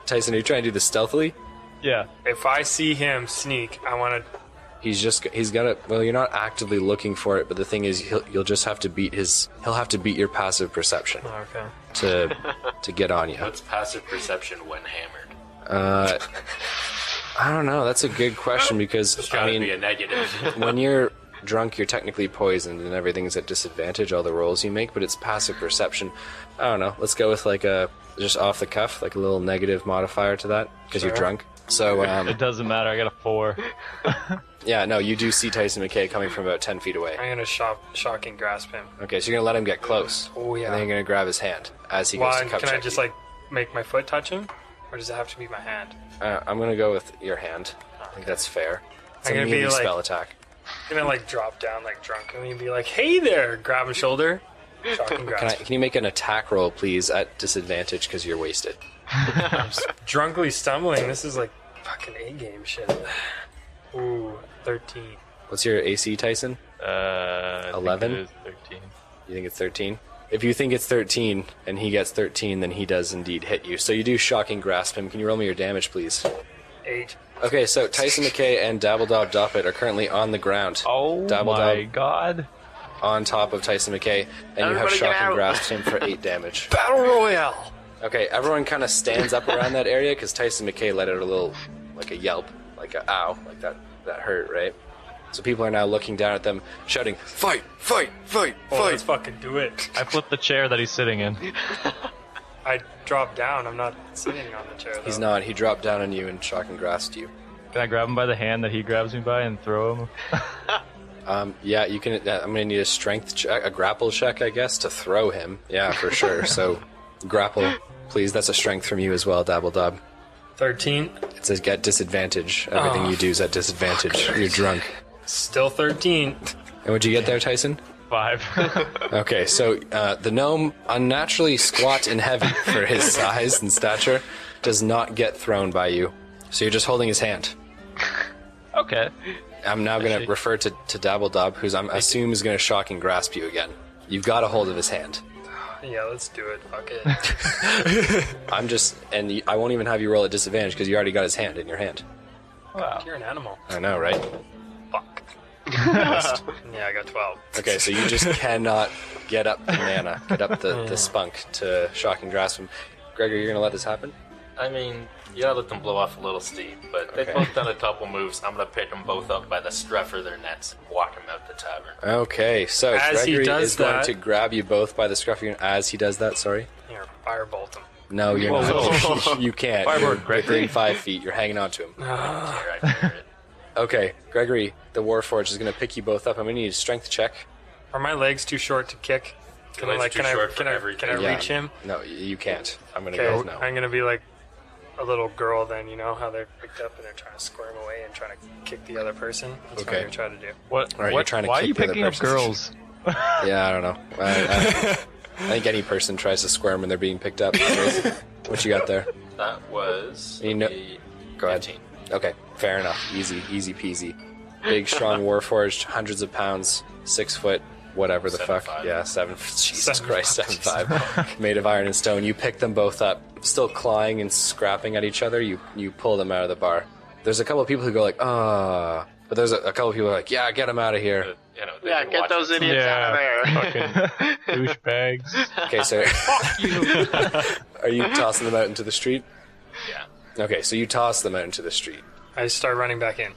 Speaker 3: Tyson, are you trying to do this stealthily?
Speaker 1: Yeah.
Speaker 2: If I see him sneak, I want to...
Speaker 3: He's got it. Well, you're not actively looking for it, but the thing is, he'll just have to beat he'll have to beat your passive perception
Speaker 2: Okay.
Speaker 3: to get on you.
Speaker 4: What's passive perception when hammered?
Speaker 3: I don't know. That's a good question because
Speaker 4: It's gotta be a negative.
Speaker 3: when you're drunk, you're technically poisoned and everything's at disadvantage, all the rolls you make, but it's passive perception. I don't know. Let's go with like a just off the cuff, like a little negative modifier to that because you're drunk. So
Speaker 1: It doesn't matter. I got a 4.
Speaker 3: yeah, no, you do see Tyson McKay coming from about 10 feet away.
Speaker 2: I'm going to shocking grasp him.
Speaker 3: Okay, so you're gonna let him get close.
Speaker 2: Oh, yeah.
Speaker 3: And then you're gonna grab his hand as he goes
Speaker 2: Well,
Speaker 3: to cup
Speaker 2: can I
Speaker 3: check
Speaker 2: just,
Speaker 3: you.
Speaker 2: like, make my foot touch him? Or does it have to be my hand?
Speaker 3: I'm gonna go with your hand. I think that's fair. It's
Speaker 2: I'm
Speaker 3: a
Speaker 2: gonna be
Speaker 3: melee
Speaker 2: like-
Speaker 3: spell attack.
Speaker 2: I'm going to, like, drop down, like, drunk, and be like, hey there! Grab his shoulder. Shocking grasp.
Speaker 3: Can you make an attack roll, please, at disadvantage because you're wasted?
Speaker 2: Drunkly stumbling. This is, like, fucking A-game shit. Ooh, 13.
Speaker 3: What's your AC, Tyson? 11?
Speaker 1: It is 13.
Speaker 3: You think it's 13? If you think it's 13 and he gets 13, then he does indeed hit you. So you do shocking grasp him. Can you roll me your damage, please?
Speaker 2: 8.
Speaker 3: Okay, so Tyson McKay and Dabble Dob Doppit are currently on the ground.
Speaker 1: Oh
Speaker 3: Dabble
Speaker 1: my
Speaker 3: Dob
Speaker 1: god.
Speaker 3: on top of Tyson McKay, and you have shocking grasped him for 8 damage.
Speaker 2: Battle Royale!
Speaker 3: Okay, everyone kind of stands up around that area because Tyson McKay let out a little, like a yelp, like a ow, like that hurt, right? So people are now looking down at them, shouting, "Fight! Fight! Fight!
Speaker 2: Oh,
Speaker 3: Fight!"
Speaker 2: let's fucking do it.
Speaker 1: I flipped the chair that he's sitting in.
Speaker 2: I dropped down. I'm not sitting on the chair, though.
Speaker 3: He's not. He dropped down on you and shocking grasped you.
Speaker 1: Can I grab him by the hand that he grabs me by and throw him?
Speaker 3: Yeah, you can. I'm gonna need a strength check, a grapple check, I guess, to throw him. Yeah, for sure. So, grapple, please. That's a strength from you as well, Dabble Dob.
Speaker 2: 13.
Speaker 3: It says get disadvantage. Everything you do is at disadvantage. You're drunk.
Speaker 2: Still 13.
Speaker 3: And what'd you get there, Tyson?
Speaker 1: 5.
Speaker 3: Okay, so the gnome, unnaturally squat and heavy for his size and stature, does not get thrown by you. So you're just holding his hand.
Speaker 1: Okay.
Speaker 3: I'm now going to refer to Dabble Dob, who's I assume is going to shock and grasp you again. You've got a hold of his hand.
Speaker 2: Yeah, let's do it. Fuck it.
Speaker 3: I won't even have you roll at disadvantage because you already got his hand in your hand.
Speaker 1: Wow.
Speaker 2: You're an animal.
Speaker 3: I know, right?
Speaker 2: Fuck. Yeah, I got 12.
Speaker 3: Okay, so you just cannot get up the mana, get up the spunk to shock and grasp him. Gregory, you're going to let this happen?
Speaker 4: I mean, you gotta let them blow off a little steam, but they've both done a couple moves. I'm gonna pick them both up by the scruff of their necks and walk them out the tavern.
Speaker 3: Okay, so
Speaker 2: As he
Speaker 3: Gregory
Speaker 2: does
Speaker 3: is going
Speaker 2: that-
Speaker 3: to grab you both by the scruff of your as he does that, sorry?
Speaker 2: Here, firebolt him.
Speaker 3: No, you're not. You can't.
Speaker 1: Fireboard,
Speaker 3: You're within 5 feet. You're hanging on to him.
Speaker 4: Here, I hear it.
Speaker 3: Okay, Gregory, the Warforged is going to pick you both up. I'm going to need a strength check.
Speaker 2: Are my legs too short to kick? Can I
Speaker 4: legs too short for
Speaker 2: can I
Speaker 4: everything.
Speaker 3: Yeah.
Speaker 2: reach him?
Speaker 3: No, you can't. I'm gonna
Speaker 2: Okay,
Speaker 3: go with no.
Speaker 2: I'm gonna be like a little girl then, you know how they're picked up and they're trying to squirm away and trying to kick the other person? That's what
Speaker 3: Okay.
Speaker 2: I'm gonna try to do.
Speaker 1: What?
Speaker 3: All right,
Speaker 1: what?
Speaker 3: you're trying to
Speaker 1: Why are
Speaker 3: kick
Speaker 1: you
Speaker 3: the other
Speaker 1: picking up
Speaker 3: person.
Speaker 1: girls?
Speaker 3: Yeah, I don't know. I think any person tries to squirm when they're being picked up. What you got there?
Speaker 4: That was
Speaker 3: You know-
Speaker 4: a
Speaker 3: Go ahead.
Speaker 4: 15.
Speaker 3: Okay, fair enough. Easy peasy. Big, strong Warforged, hundreds of pounds, 6 foot, whatever the fuck.
Speaker 4: 7'5".
Speaker 3: Yeah, 7. Jesus
Speaker 2: 7'5".
Speaker 3: Christ, 7'5". Made of iron and stone. You pick them both up, still clawing and scrapping at each other. You pull them out of the bar. There's a couple of people who go like, ah. But there's a couple of people who are like, yeah, get them out of here.
Speaker 4: You know, they
Speaker 5: Yeah,
Speaker 4: can
Speaker 5: get
Speaker 4: watch
Speaker 5: those
Speaker 4: it.
Speaker 5: idiots out of there.
Speaker 6: Fucking douchebags.
Speaker 3: Okay, so are you tossing them out into the street?
Speaker 4: Yeah.
Speaker 3: Okay, so you toss them out into the street.
Speaker 2: I start running back in.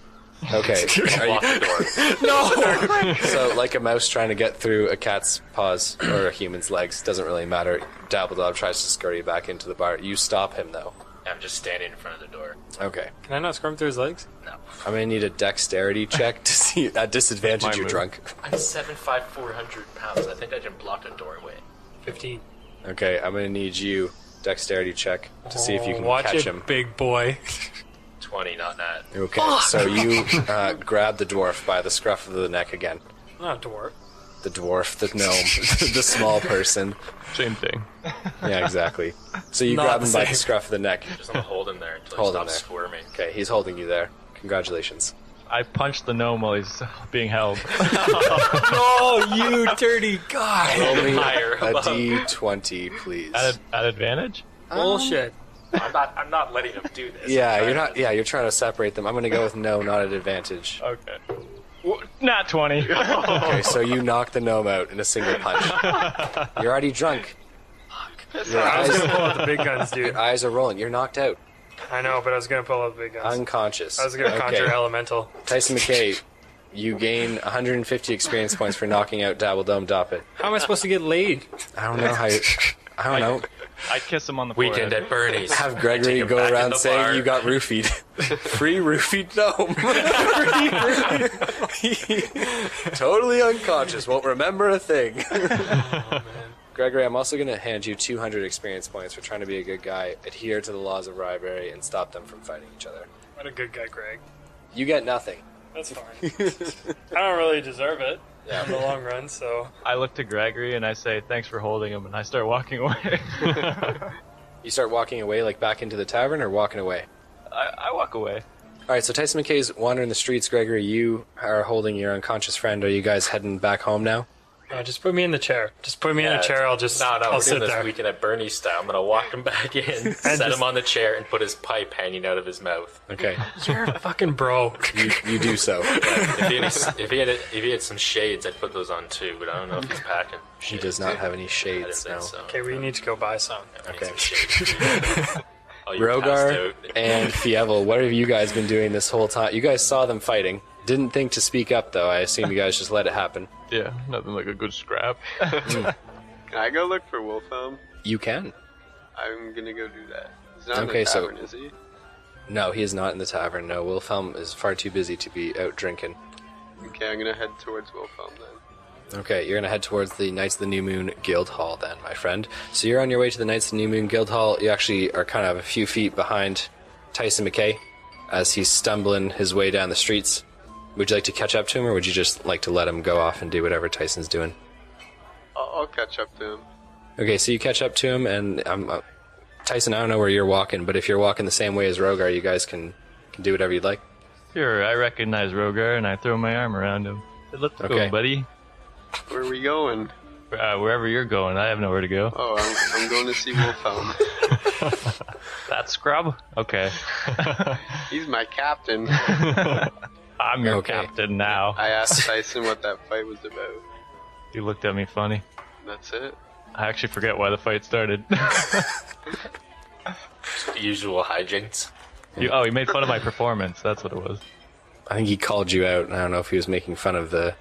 Speaker 3: Okay. Are
Speaker 4: Lock
Speaker 3: you,
Speaker 4: the door.
Speaker 3: so, like a mouse trying to get through a cat's paws or a human's legs, doesn't really matter. Dabble Dob tries to scurry back into the bar. You stop him, though.
Speaker 4: I'm just standing in front of the door.
Speaker 3: Okay.
Speaker 2: Can I not squirm through his legs?
Speaker 4: No.
Speaker 3: I'm gonna need a dexterity check to see at disadvantage
Speaker 6: My
Speaker 3: you're
Speaker 6: move.
Speaker 3: drunk.
Speaker 4: I'm 7'5", 400 pounds. I think I can block a doorway.
Speaker 2: 15.
Speaker 3: Okay, I'm gonna need you dexterity check to see if you can
Speaker 2: Watch
Speaker 3: catch
Speaker 2: it,
Speaker 3: him.
Speaker 2: big boy.
Speaker 4: 20, not that.
Speaker 3: Okay, so you grab the dwarf by the scruff of the neck again.
Speaker 2: Not a dwarf.
Speaker 3: The dwarf, the gnome, the small person.
Speaker 6: Same thing.
Speaker 3: Yeah, exactly. So you
Speaker 2: Not
Speaker 3: grab
Speaker 2: the
Speaker 3: him by the
Speaker 2: same.
Speaker 3: scruff of the neck.
Speaker 4: Just gonna hold him there until
Speaker 3: Hold
Speaker 4: he
Speaker 3: him
Speaker 4: stops
Speaker 3: there.
Speaker 4: squirming.
Speaker 3: Okay, he's holding you there. Congratulations.
Speaker 1: I punched the gnome while he's being held.
Speaker 2: Oh, you dirty guy!
Speaker 3: Roll me
Speaker 4: Higher,
Speaker 3: a
Speaker 4: above.
Speaker 3: d20, please.
Speaker 1: At advantage?
Speaker 2: Bullshit.
Speaker 4: I'm not letting him do this.
Speaker 3: Yeah, you're not. Yeah, you're trying to separate them. I'm gonna go with no, not at advantage.
Speaker 1: Okay. Not 20.
Speaker 3: Okay, so you knock the gnome out in a single punch. You're already drunk. Your
Speaker 2: I was
Speaker 3: eyes,
Speaker 2: gonna pull out the big guns, dude.
Speaker 3: your eyes are rolling. You're knocked out.
Speaker 2: I know, but I was gonna pull out the big guns.
Speaker 3: Unconscious.
Speaker 2: I was gonna conjure
Speaker 3: Okay.
Speaker 2: elemental.
Speaker 3: Tyson McKay, you gain 150 experience points for knocking out Dabble Dob Doppit.
Speaker 2: How am I supposed to get laid?
Speaker 3: I don't know how you... I don't know.
Speaker 1: I kiss him on the
Speaker 4: Weekend
Speaker 1: forehead.
Speaker 4: at Bernie's.
Speaker 3: Have Gregory
Speaker 4: Take him
Speaker 3: go
Speaker 4: back in
Speaker 3: around
Speaker 4: the
Speaker 3: saying
Speaker 4: bar.
Speaker 3: you got roofied. Free roofied gnome. Totally unconscious. Won't remember a thing. Gregory, I'm also going to hand you 200 experience points for trying to be a good guy, adhere to the laws of rivalry, and stop them from fighting each other.
Speaker 2: What a good guy, Greg.
Speaker 3: You get nothing.
Speaker 2: That's fine. I don't really deserve it
Speaker 3: Yeah.
Speaker 2: in the long run, so...
Speaker 1: I look to Gregory and I say, thanks for holding him, and I start walking away.
Speaker 3: You start walking away, like back into the tavern, or walking away?
Speaker 1: I walk away.
Speaker 3: All right, so Tyson McKay's wandering the streets. Gregory, you are holding your unconscious friend. Are you guys heading back home now?
Speaker 2: No, just put me in the chair. Just put me in the chair, I'll
Speaker 4: we're
Speaker 2: sit
Speaker 4: doing this
Speaker 2: there.
Speaker 4: Weekend at Bernie's style. I'm gonna walk him back in, set
Speaker 2: just-
Speaker 4: him on the chair, and put his pipe hanging out of his mouth.
Speaker 3: Okay,
Speaker 2: You're a fucking bro.
Speaker 3: you do so.
Speaker 4: If he had some shades, I'd put those on too. But I don't know if he's packing.
Speaker 3: He does not have any
Speaker 4: I didn't
Speaker 3: shades
Speaker 4: think
Speaker 3: now.
Speaker 4: so.
Speaker 2: Okay, we need to go buy some.
Speaker 4: I need
Speaker 3: Okay.
Speaker 4: some shades. Oh, you passed
Speaker 3: Rogar
Speaker 4: out.
Speaker 3: and Fievel, what have you guys been doing this whole time? You guys saw them fighting. Didn't think to speak up, though. I assume you guys just let it happen.
Speaker 6: Yeah, nothing like a good scrap.
Speaker 5: Can I go look for Wolfhelm?
Speaker 3: You can.
Speaker 5: I'm gonna go do that. He's not
Speaker 3: Okay,
Speaker 5: in the
Speaker 3: so-
Speaker 5: tavern, is he?
Speaker 3: No, he is not in the tavern. No, Wilhelm is far too busy to be out drinking.
Speaker 5: Okay, I'm gonna head towards Wolfhelm then.
Speaker 3: Okay, you're going to head towards the Knights of the New Moon Guild Hall then, my friend. So you're on your way to the Knights of the New Moon Guild Hall. You actually are kind of a few feet behind Tyson McKay as he's stumbling his way down the streets. Would you like to catch up to him, or would you just like to let him go off and do whatever Tyson's doing?
Speaker 5: I'll catch up to him.
Speaker 3: Okay, so you catch up to him, and Tyson, I don't know where you're walking, but if you're walking the same way as Rogar, you guys can do whatever you'd like.
Speaker 1: Sure, I recognize Rogar and I throw my arm around him. Hey, let's
Speaker 3: Okay.
Speaker 1: go, buddy.
Speaker 5: Where are we going?
Speaker 1: Wherever you're going, I have nowhere to go.
Speaker 5: Oh, I'm going to see Wolfhelm.
Speaker 1: That scrub? Okay.
Speaker 5: He's my captain.
Speaker 1: I'm your
Speaker 3: Okay.
Speaker 1: captain now.
Speaker 5: I asked Tyson what that fight was about.
Speaker 1: You looked at me funny.
Speaker 5: That's it.
Speaker 1: I actually forget why the fight started.
Speaker 4: Usual hijinks.
Speaker 1: He made fun of my performance. That's what it was.
Speaker 3: I think he called you out. I don't know if he was making fun of the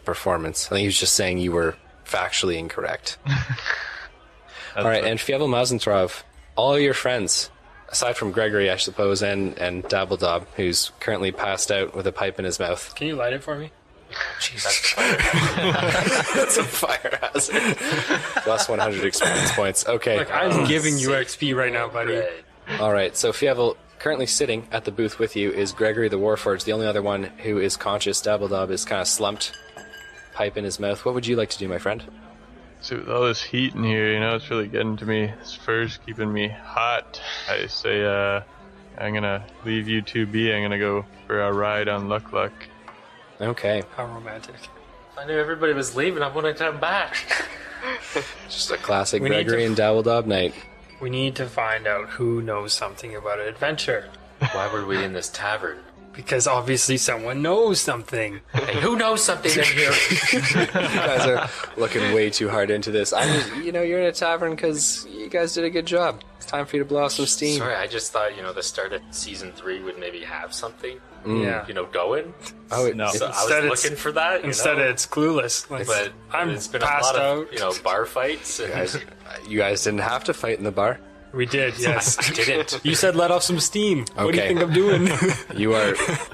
Speaker 3: performance. I think he was just saying you were factually incorrect. All right, and Fievel Mousentrouve, all your friends, aside from Gregory, I suppose, and Dabble Dob, who's currently passed out with a pipe in his mouth.
Speaker 2: Can you light it for me?
Speaker 3: Jesus. That's a fire hazard. Plus 100 experience points. Okay.
Speaker 2: Like, I'm giving you XP right now, buddy.
Speaker 3: All right. So Fievel, currently sitting at the booth with you is Gregory the Warforged, the only other one who is conscious. Dabble Dob is kind of slumped, pipe in his mouth. What would you like to do, my friend?
Speaker 6: So with all this heat in here, it's really getting to me. This fur's keeping me hot. I say, I'm gonna leave you 2B. I'm gonna go for a ride on Luck.
Speaker 3: Okay.
Speaker 2: How romantic.
Speaker 4: I knew everybody was leaving. I wanted to come back.
Speaker 3: Just a classic
Speaker 2: We need
Speaker 3: Gregory
Speaker 2: to-
Speaker 3: and Dabble Dob night.
Speaker 2: We need to find out who knows something about an adventure.
Speaker 4: Why were we in this tavern?
Speaker 2: Because obviously someone knows something.
Speaker 4: Hey, who knows something in here?
Speaker 3: You guys are looking way too hard into this. I'm just, you're in a tavern because you guys did a good job. It's time for you to blow off some steam.
Speaker 4: Sorry, I just thought, the start of season 3 would maybe have something,
Speaker 2: Yeah.
Speaker 4: going.
Speaker 3: Oh,
Speaker 1: No.
Speaker 4: So I
Speaker 2: Instead
Speaker 4: was looking for that,
Speaker 2: Instead it's clueless. Like,
Speaker 4: but
Speaker 2: I'm
Speaker 4: it's been a
Speaker 2: passed
Speaker 4: lot of,
Speaker 2: out.
Speaker 4: bar fights. And
Speaker 3: you guys didn't have to fight in the bar.
Speaker 2: We did, yes.
Speaker 4: I didn't.
Speaker 2: You said let off some steam. What do you
Speaker 3: Okay.
Speaker 2: think I'm doing?
Speaker 3: You are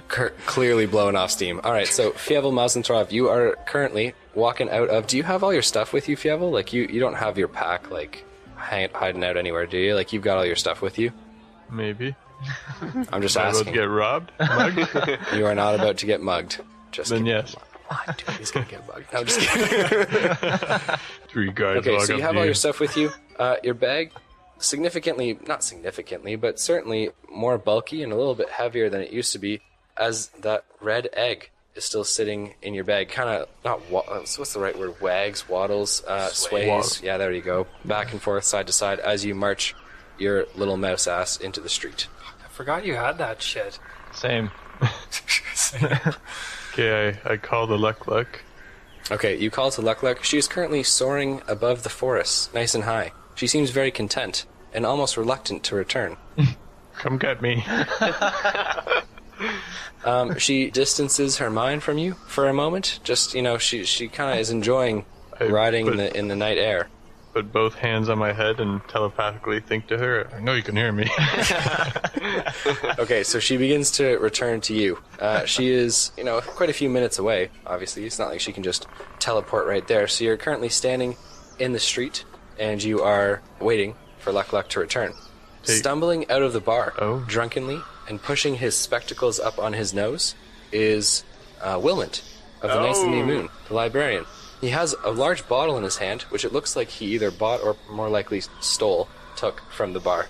Speaker 3: clearly blowing off steam. All right, so Fievel Mousentrouve, you are currently walking out of... Do you have all your stuff with you, Fievel? Like, you don't have your pack, like, hiding out anywhere, do you? Like, you've got all your stuff with you?
Speaker 6: Maybe.
Speaker 3: I'm just
Speaker 6: Am I about to
Speaker 3: asking.
Speaker 6: get robbed? Mugged?
Speaker 3: You are not about to get mugged. Just
Speaker 6: Then
Speaker 3: kidding.
Speaker 6: yes.
Speaker 3: Dude, he's gonna get mugged. No, I'm just kidding.
Speaker 6: 3 guards
Speaker 3: Okay,
Speaker 6: walk
Speaker 3: so
Speaker 6: up
Speaker 3: you have
Speaker 6: to
Speaker 3: all your stuff with you. Your bag, not significantly, but certainly more bulky and a little bit heavier than it used to be, as that red egg is still sitting in your bag. Kind of, what's the right word? Wags, waddles, sways.
Speaker 6: Waddles.
Speaker 3: Yeah, there you go. Back and forth, side to side, as you march your little mouse ass into the street.
Speaker 2: I forgot you had that shit.
Speaker 1: Same.
Speaker 6: Okay, I call the Luck.
Speaker 3: Okay, you call to Luck. She is currently soaring above the forest, nice and high. She seems very content and almost reluctant to return.
Speaker 6: Come get me.
Speaker 3: She distances her mind from you for a moment. Just, she kind of is enjoying riding in the night air.
Speaker 6: Put both hands on my head and telepathically think to her, I know you can hear me.
Speaker 3: Okay, so she begins to return to you. She is, quite a few minutes away, obviously. It's not like she can just teleport right there. So you're currently standing in the street, and you are waiting for Luck to return. Stumbling out of the bar, drunkenly, and pushing his spectacles up on his nose, is Wilmot of the Knights of the New Moon, the librarian. He has a large bottle in his hand, which it looks like he either bought or more likely took from the bar.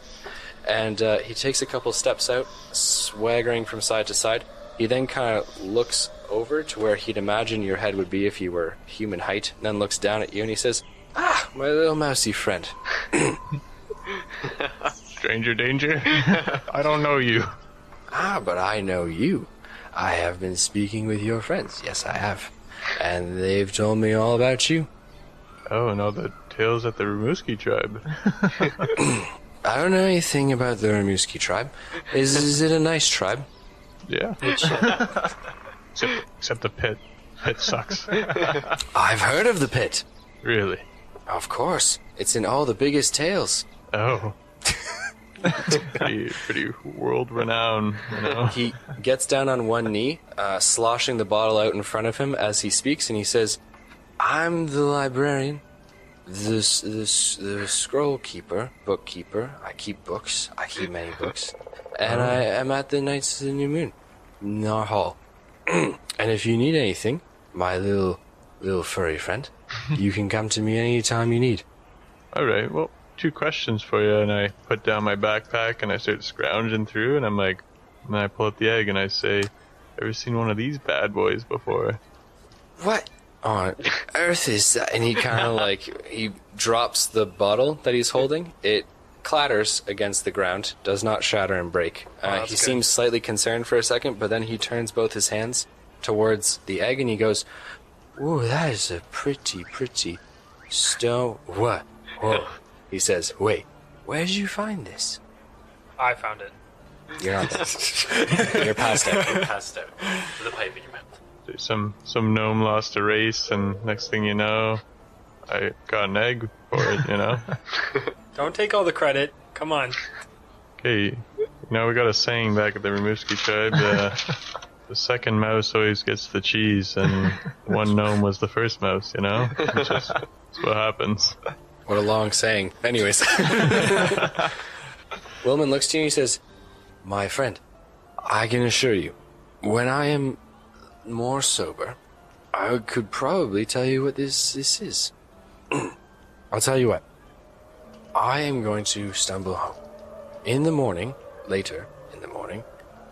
Speaker 3: And he takes a couple steps out, swaggering from side to side. He then kind of looks over to where he'd imagine your head would be if you were human height, and then looks down at you and he says, "Ah, my little mousy friend."
Speaker 6: Stranger danger? I don't know you.
Speaker 3: "Ah, but I know you. I have been speaking with your friends. Yes, I have. And they've told me all about you."
Speaker 6: Oh, and all the tales at the Ramuski tribe.
Speaker 3: "I don't know anything about the Ramuski tribe. Is it a nice tribe?"
Speaker 6: Yeah. Except the pit. Pit sucks.
Speaker 3: "I've heard of the pit."
Speaker 6: Really?
Speaker 3: "Of course. It's in all the biggest tales."
Speaker 6: Oh. pretty world renowned,
Speaker 3: He gets down on one knee, sloshing the bottle out in front of him as he speaks, and he says, "I'm the librarian, the scroll keeper, bookkeeper. I keep books. I keep many books. And I am at the Knights of the New Moon, in our hall. And if you need anything, my little furry friend, you can come to me anytime you need."
Speaker 6: Alright, well, 2 questions for you, and I put down my backpack and I start scrounging through, and I'm like, and then I pull out the egg and I say, "Ever seen one of these bad boys before?"
Speaker 3: "What on earth is that?" And he kind of he drops the bottle that he's holding. It clatters against the ground, does not shatter and break. He seems slightly concerned for a second, but then he turns both his hands towards the egg and he goes, "Ooh, that is a pretty stone. What? Whoa." He says, "Wait, where did you find this?"
Speaker 2: I found it.
Speaker 3: You're not there. You're past it.
Speaker 4: Passed out with a pipe in your mouth.
Speaker 6: There's some gnome lost a race, and next thing you know, I got an egg for it,
Speaker 2: Don't take all the credit. Come on.
Speaker 6: Okay, we got a saying back at the Ramuski tribe, the second mouse always gets the cheese, and one gnome was the first mouse, you know? That's what happens.
Speaker 3: What a long saying. Anyways. Willman looks to you and he says, my friend, I can assure you, when I am more sober, I could probably tell you what this is. I'll tell you what. I am going to stumble home. In the morning, later in the morning,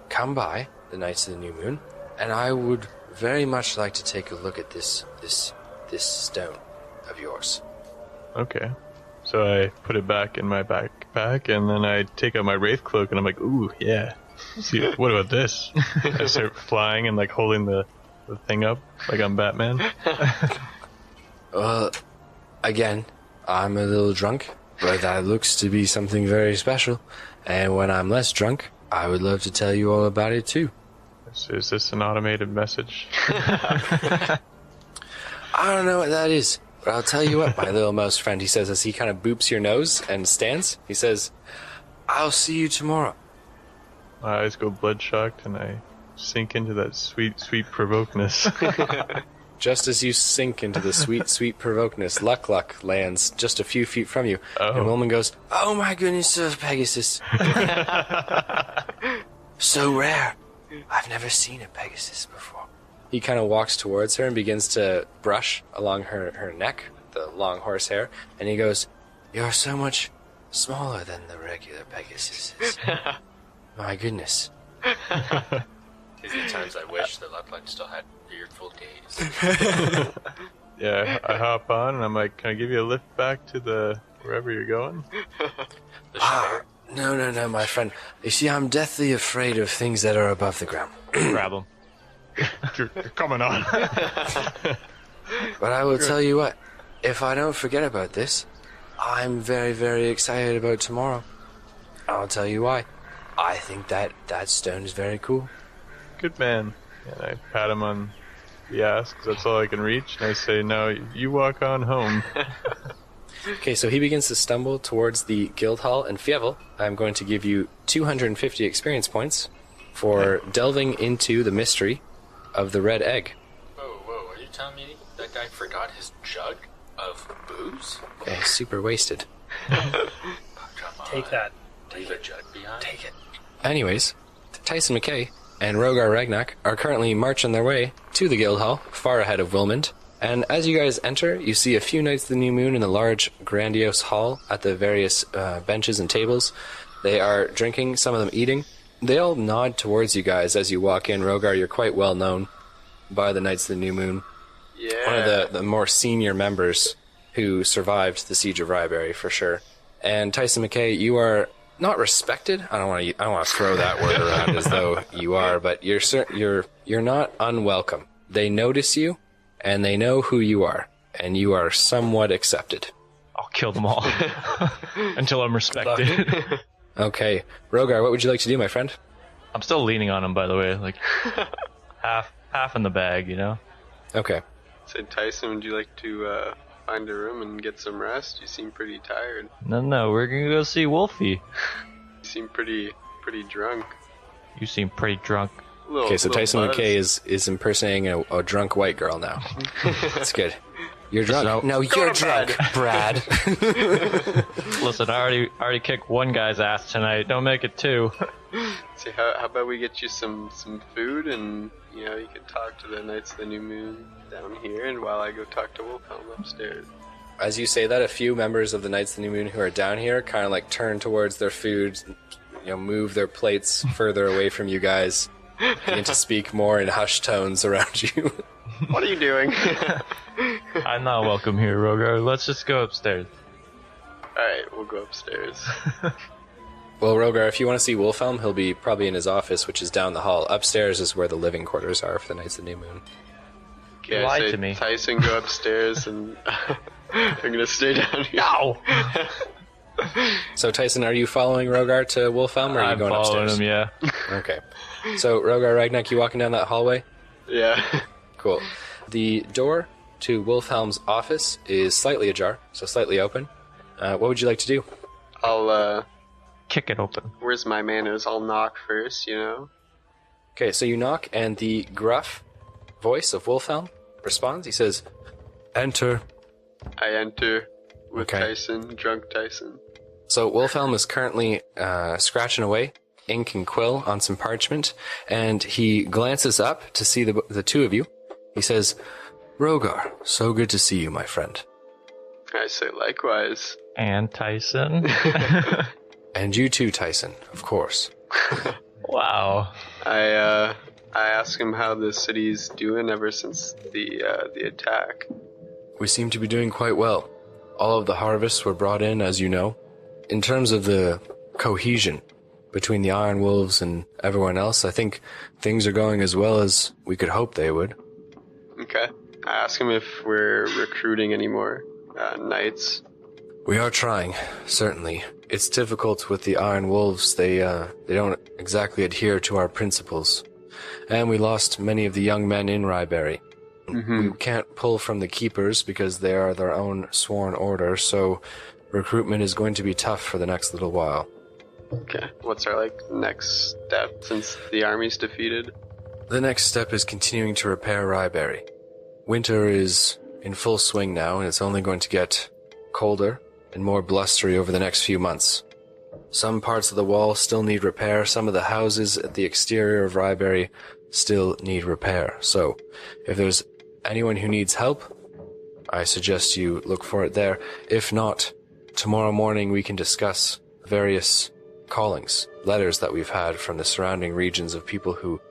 Speaker 3: come by the nights of the new moon, and I would very much like to take a look at this stone of yours.
Speaker 6: Okay. So I put it back in my backpack, and then I take out my wraith cloak, and I'm like, ooh, yeah. See, what about this? I start flying and like holding the thing up like I'm Batman.
Speaker 3: Well, again, I'm a little drunk, but that looks to be something very special. And when I'm less drunk, I would love to tell you all about it too.
Speaker 6: Is this an automated message?
Speaker 3: I don't know what that is, but I'll tell you what, my little mouse friend, he says as he kind of boops your nose and stands. He says, I'll see you tomorrow.
Speaker 6: My eyes go bloodshot, and I sink into that sweet, sweet provokeness.
Speaker 3: Just as you sink into the sweet, sweet provokeness, Luck lands just a few feet from you.
Speaker 6: Oh.
Speaker 3: And Willman goes, oh my goodness, Sir Pegasus. So rare. I've never seen a Pegasus before. He kind of walks towards her and begins to brush along her neck, the long horse hair, and he goes, you're so much smaller than the regular Pegasuses. My goodness.
Speaker 4: These are times I wish that Luck still had beardful days.
Speaker 6: Yeah, I hop on, and I'm like, can I give you a lift back to wherever you're going?
Speaker 4: The shower.
Speaker 3: No, my friend. You see, I'm deathly afraid of things that are above the ground.
Speaker 1: Grab him.
Speaker 6: You're coming on.
Speaker 3: But I will tell you what, if I don't forget about this, I'm very, very excited about tomorrow. I'll tell you why. I think that stone is very cool.
Speaker 6: Good man. And I pat him on the ass, 'cause that's all I can reach, and I say, no, you walk on home.
Speaker 3: Okay, so he begins to stumble towards the guild hall, and Fievel, I'm going to give you 250 experience points for delving into the mystery of the red egg.
Speaker 4: Whoa, are you telling me that guy forgot his jug of booze?
Speaker 3: Okay, super wasted.
Speaker 4: Come on.
Speaker 2: Take that.
Speaker 4: Leave a jug behind?
Speaker 2: Take it.
Speaker 3: Anyways, Tyson McKay and Rogar Ragnak are currently marching their way to the guild hall, far ahead of Wilmond. And as you guys enter, you see a few Knights of the New Moon in the large, grandiose hall at the various benches and tables. They are drinking, some of them eating. They all nod towards you guys as you walk in. Rogar, you're quite well known by the Knights of the New Moon.
Speaker 5: Yeah.
Speaker 3: One of the more senior members who survived the Siege of Ryberry, for sure. And Tyson McKay, you are not respected. I don't want to throw that word around as though you are, but you're not unwelcome. They notice you, and they know who you are, and you are somewhat accepted.
Speaker 1: I'll kill them all until I'm respected.
Speaker 3: Okay, Rogar, what would you like to do, my friend?
Speaker 1: I'm still leaning on him, by the way, like half in the bag, you know.
Speaker 3: Okay.
Speaker 5: Said Tyson, would you like to find a room and get some rest? You seem pretty tired.
Speaker 1: No, we're gonna go see Wolfie.
Speaker 5: You seem pretty drunk.
Speaker 1: You seem pretty drunk.
Speaker 3: Okay, so Tyson McKay is impersonating a drunk white girl now. That's good. You're drunk. No, you're drunk, Brad.
Speaker 1: Listen, I already kicked one guy's ass tonight. Don't make it two.
Speaker 5: See, how about we get you some food, and you can talk to the Knights of the New Moon down here, and while I go talk to Wolfhelm upstairs.
Speaker 3: As you say that, a few members of the Knights of the New Moon who are down here kind of like turn towards their food, move their plates further away from you guys, begin to speak more in hushed tones around you.
Speaker 5: What are you doing?
Speaker 1: I'm not welcome here, Rogar. Let's just go upstairs.
Speaker 5: Alright, we'll go upstairs.
Speaker 3: Well, Rogar, if you want to see Wolfhelm, he'll be probably in his office, which is down the hall. Upstairs is where the living quarters are for the Knights of the New Moon.
Speaker 5: Okay,
Speaker 1: Lied
Speaker 5: I say
Speaker 1: to me.
Speaker 5: Tyson, go upstairs, and I'm gonna stay down here.
Speaker 1: Ow!
Speaker 3: So, Tyson, are you following Rogar to Wolfhelm, or are you
Speaker 1: I'm
Speaker 3: going
Speaker 1: following
Speaker 3: upstairs?
Speaker 1: him, yeah.
Speaker 3: Okay. So, Rogar, Ragnak, you walking down that hallway?
Speaker 5: Yeah.
Speaker 3: Cool. The door to Wolfhelm's office is slightly ajar, so slightly open. What would you like to do?
Speaker 5: I'll,
Speaker 1: Kick it open.
Speaker 5: where's my manners? I'll knock first,
Speaker 3: Okay, so you knock, and the gruff voice of Wolfhelm responds. He says, "Enter."
Speaker 5: I enter with
Speaker 3: Okay.
Speaker 5: Tyson, drunk Tyson.
Speaker 3: So Wolfhelm is currently scratching away, ink and quill on some parchment, and he glances up to see the two of you. He says, "Rogar, so good to see you, my friend."
Speaker 5: I say likewise.
Speaker 1: And Tyson.
Speaker 3: And you too, Tyson, of course.
Speaker 1: Wow.
Speaker 5: I ask him how the city's doing ever since the attack.
Speaker 3: We seem to be doing quite well. All of the harvests were brought in, as you know. In terms of the cohesion between the Iron Wolves and everyone else, I think things are going as well as we could hope they would.
Speaker 5: Okay. I ask him if we're recruiting any more knights.
Speaker 3: We are trying, certainly. It's difficult with the Iron Wolves. They don't exactly adhere to our principles. And we lost many of the young men in Ryberry. We can't pull from the Keepers because they are their own sworn order, so recruitment is going to be tough for the next little while.
Speaker 5: Okay. What's our next step since the army's defeated?
Speaker 3: The next step is continuing to repair Ryberry. Winter is in full swing now, and it's only going to get colder and more blustery over the next few months. Some parts of the wall still need repair. Some of the houses at the exterior of Ryberry still need repair. So, if there's anyone who needs help, I suggest you look for it there. If not, tomorrow morning we can discuss various callings, letters that we've had from the surrounding regions of people who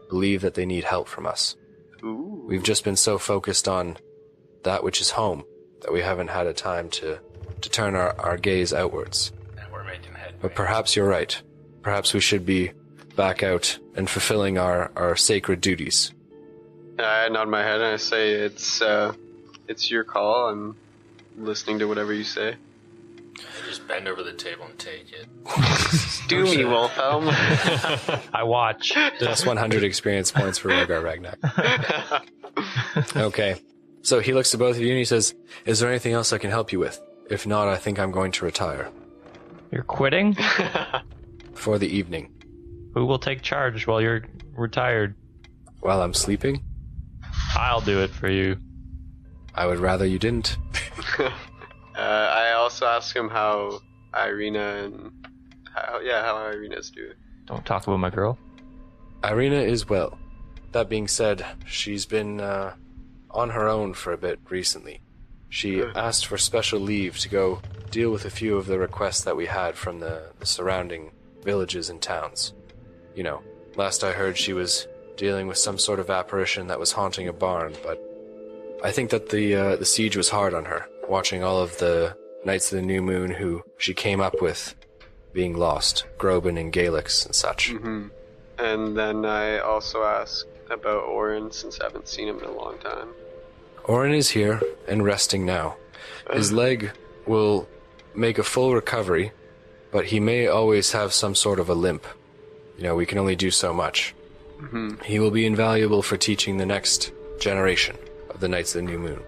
Speaker 3: believe that they need help from us.
Speaker 5: Ooh.
Speaker 3: We've just been so focused on that which is home that we haven't had a time to turn our gaze outwards.
Speaker 4: And we're making headway.
Speaker 3: But perhaps you're right. Perhaps we should be back out and fulfilling our sacred duties.
Speaker 5: I nod my head and I say, it's your call. I'm listening to whatever you say.
Speaker 4: Just bend over the table and take it.
Speaker 5: Do me, Wolfhelm.
Speaker 1: I watch.
Speaker 3: Plus 100 experience points for Rogar Ragnak. Okay. So he looks to both of you and he says, "Is there anything else I can help you with? If not, I think I'm going to retire.
Speaker 1: You're quitting?
Speaker 3: For the evening.
Speaker 1: Who will take charge while you're retired?
Speaker 3: While I'm sleeping?
Speaker 1: I'll do it for you.
Speaker 3: I would rather you didn't."
Speaker 5: I also ask him how Irina and how Irina's doing.
Speaker 1: Don't talk about my girl.
Speaker 3: Irina is well. That being said, she's been on her own for a bit recently. She asked for special leave to go deal with a few of the requests that we had from the surrounding villages and towns. You know, last I heard she was dealing with some sort of apparition that was haunting a barn, but I think that the siege was hard on her, watching all of the Knights of the New Moon who she came up with being lost, Groban and Galix and such.
Speaker 5: Mm-hmm. And then I also ask about Orin, since I haven't seen him in a long time.
Speaker 3: Orin is here and resting now. His leg will make a full recovery, but he may always have some sort of a limp. You know, we can only do so much.
Speaker 5: Mm-hmm.
Speaker 3: He will be invaluable for teaching the next generation of the Knights of the New Moon.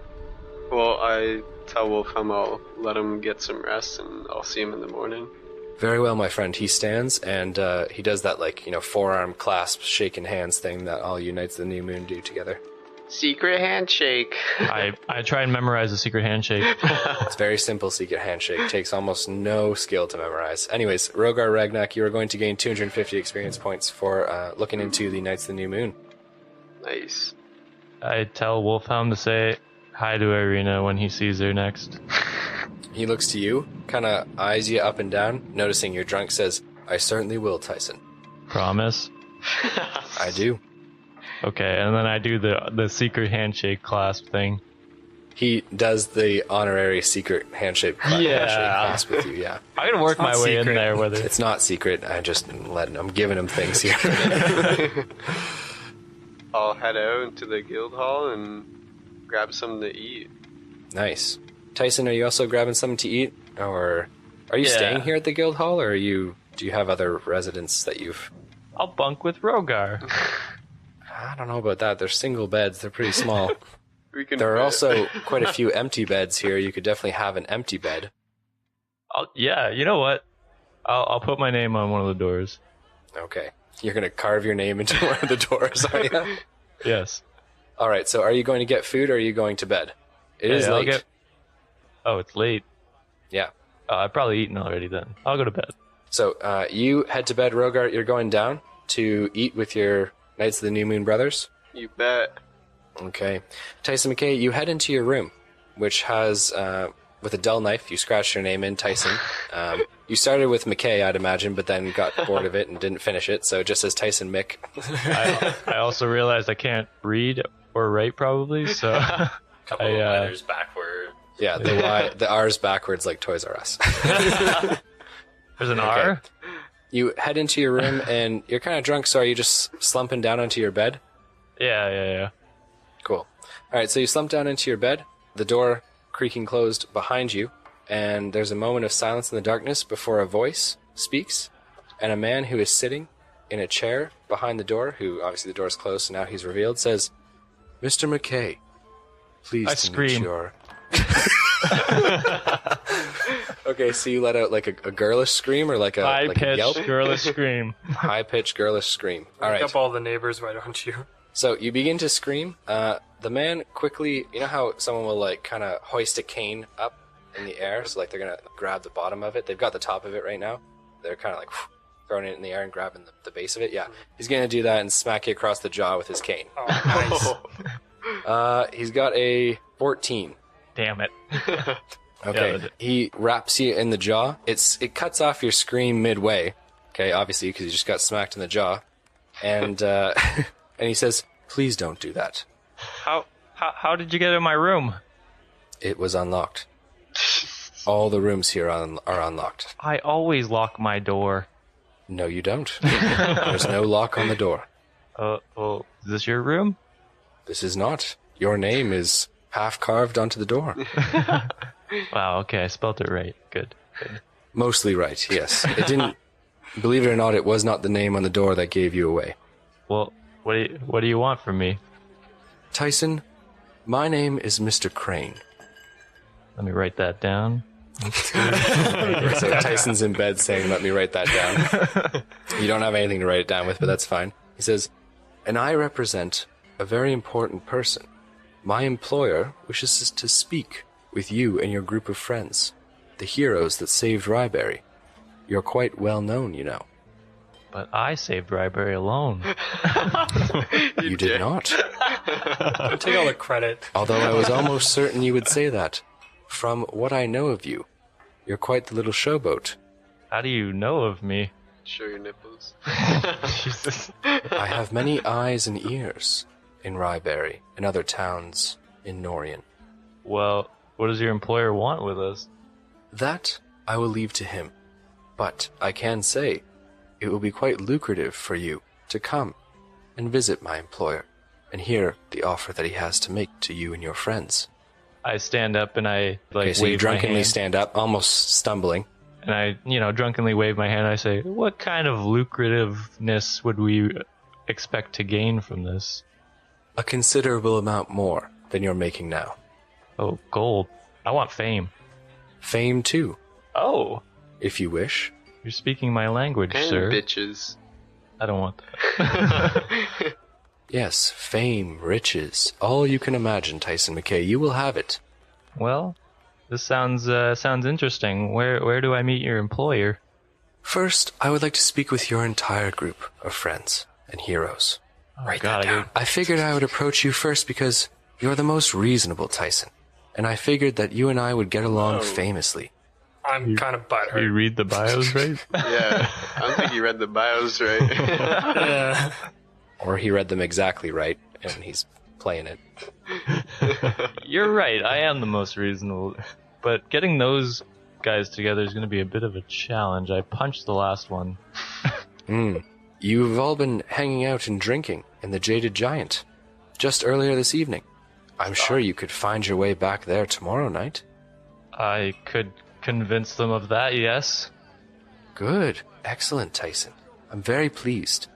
Speaker 5: Well, I tell Wolfhelm I'll let him get some rest and I'll see him in the morning.
Speaker 3: Very well, my friend. He stands and he does that, forearm clasp, shaking hands thing that all you Knights of the New Moon do together.
Speaker 5: Secret handshake.
Speaker 1: I try and memorize a secret handshake.
Speaker 3: It's very simple secret handshake. Takes almost no skill to memorize. Anyways, Rogar Ragnak, you are going to gain 250 experience points for looking into the Knights of the New Moon.
Speaker 5: Nice.
Speaker 1: I tell Wolfhelm to say hi to Irina when he sees her next.
Speaker 3: He looks to you, kind of eyes you up and down, noticing you're drunk, says, "I certainly will, Tyson."
Speaker 1: Promise?
Speaker 3: I do.
Speaker 1: Okay, and then I do the secret handshake clasp thing.
Speaker 3: He does the honorary secret handshake clasp with you, yeah.
Speaker 1: I'm gonna work my way in there with it.
Speaker 3: It's not secret, I'm giving him things here.
Speaker 5: I'll head out into the guild hall and grab something to eat.
Speaker 3: Nice. Tyson, are you also grabbing something to eat? Or are you staying here at the guild hall, or do you have other residents that you've...
Speaker 1: I'll bunk with Rogar.
Speaker 3: I don't know about that. They're single beds. They're pretty small. There are
Speaker 5: fit.
Speaker 3: also quite a few empty beds here. You could definitely have an empty bed.
Speaker 1: Yeah, you know what? I'll put my name on one of the doors.
Speaker 3: Okay. You're going to carve your name into one of the doors, are you?
Speaker 1: Yes.
Speaker 3: All right, so are you going to get food or are you going to bed? It is late.
Speaker 1: Oh, it's late.
Speaker 3: Yeah.
Speaker 1: I've probably eaten already then. I'll go to bed.
Speaker 3: So you head to bed, Rogar. You're going down to eat with your Knights of the New Moon brothers.
Speaker 5: You bet.
Speaker 3: Okay. Tyson McKay, you head into your room, which has, with a dull knife, you scratched your name in, Tyson. You started with McKay, I'd imagine, but then got bored of it and didn't finish it, so it just says Tyson Mick.
Speaker 1: I also realized I can't read or write, probably, so...
Speaker 4: Couple of letters backward.
Speaker 3: Yeah, the R's backwards like Toys R Us.
Speaker 1: There's an R?
Speaker 3: You head into your room, and you're kind of drunk, so are you just slumping down onto your bed?
Speaker 1: Yeah.
Speaker 3: Cool. All right, so you slump down into your bed, the door creaking closed behind you, and there's a moment of silence in the darkness before a voice speaks, and a man who is sitting in a chair behind the door, who obviously the door is closed, so now he's revealed, says, Mr. McKay, please
Speaker 1: I
Speaker 3: to
Speaker 1: scream.
Speaker 3: meet your... Okay, so you let out like a girlish scream or like a
Speaker 1: High-pitched,
Speaker 3: yelp?
Speaker 1: girlish scream.
Speaker 3: High-pitched girlish scream. All
Speaker 2: Wake
Speaker 3: right.
Speaker 2: up all the neighbors, why don't you?
Speaker 3: So you begin to scream. The man quickly, you know how someone will like kind of hoist a cane up in the air? So like they're going to grab the bottom of it. They've got the top of it right now. They're kind of like throwing it in the air and grabbing the base of it. Yeah. He's going to do that and smack you across the jaw with his cane.
Speaker 2: Oh, nice.
Speaker 3: He's got a 14.
Speaker 1: Damn it.
Speaker 3: Okay.
Speaker 1: Yeah,
Speaker 3: He wraps you in the jaw. It cuts off your scream midway. Okay, obviously because you just got smacked in the jaw. And and he says, "Please don't do that.
Speaker 1: How did you get in my room?
Speaker 3: It was unlocked. All the rooms here are unlocked."
Speaker 1: I always lock my door.
Speaker 3: No, you don't. There's no lock on the door.
Speaker 1: Is this your room?
Speaker 3: This is not. Your name is half carved onto the door.
Speaker 1: Wow, okay, I spelled it right. Good.
Speaker 3: Mostly right, yes. It didn't. Believe it or not, it was not the name on the door that gave you away.
Speaker 1: Well, what do you want from me?
Speaker 3: Tyson, my name is Mr. Crane.
Speaker 1: Let me write that down.
Speaker 3: So Tyson's in bed saying, "Let me write that down." You don't have anything to write it down with, but that's fine. He says, "And I represent a very important person. My employer wishes to speak with you and your group of friends, the heroes that saved Ryberry. You're quite well known, you know."
Speaker 1: But I saved Ryberry alone.
Speaker 3: You did not.
Speaker 2: Don't take all the credit.
Speaker 3: Although I was almost certain you would say that. From what I know of you, you're quite the little showboat.
Speaker 1: How do you know of me?
Speaker 5: Show your nipples.
Speaker 1: Jesus.
Speaker 3: I have many eyes and ears in Ryberry and other towns in Norian.
Speaker 1: Well, what does your employer want with us?
Speaker 3: That I will leave to him. But I can say it will be quite lucrative for you to come and visit my employer and hear the offer that he has to make to you and your friends.
Speaker 1: I stand up and I
Speaker 3: Okay, so you
Speaker 1: wave
Speaker 3: drunkenly
Speaker 1: my hand,
Speaker 3: stand up, almost stumbling.
Speaker 1: and I drunkenly wave my hand. I say, "What kind of lucrativeness would we expect to gain from this?"
Speaker 3: A considerable amount more than you're making now.
Speaker 1: Oh, gold. I want fame.
Speaker 3: Fame, too,
Speaker 1: Oh,
Speaker 3: if you wish.
Speaker 1: you're speaking my language,
Speaker 5: And
Speaker 1: sir.
Speaker 5: bitches.
Speaker 1: I don't want that.
Speaker 3: Yes, fame, riches, all you can imagine, Tyson McKay. You will have it.
Speaker 1: Well, this sounds interesting. Where do I meet your employer?
Speaker 3: First, I would like to speak with your entire group of friends and heroes. Write
Speaker 1: God,
Speaker 3: that down. I figured I would approach you first because you're the most reasonable, Tyson. And I figured that you and I would get along famously.
Speaker 2: I'm kind of butthurt.
Speaker 6: You read the bios right?
Speaker 5: Yeah, I don't think you read the bios right.
Speaker 3: Or he read them exactly right, and he's playing it.
Speaker 1: You're right. I am the most reasonable, but getting those guys together is going to be a bit of a challenge. I punched the last one.
Speaker 3: You've all been hanging out and drinking in the Jaded Giant just earlier this evening. I'm sure you could find your way back there tomorrow night.
Speaker 1: I could convince them of that, yes.
Speaker 3: Good. Excellent, Tyson. I'm very pleased.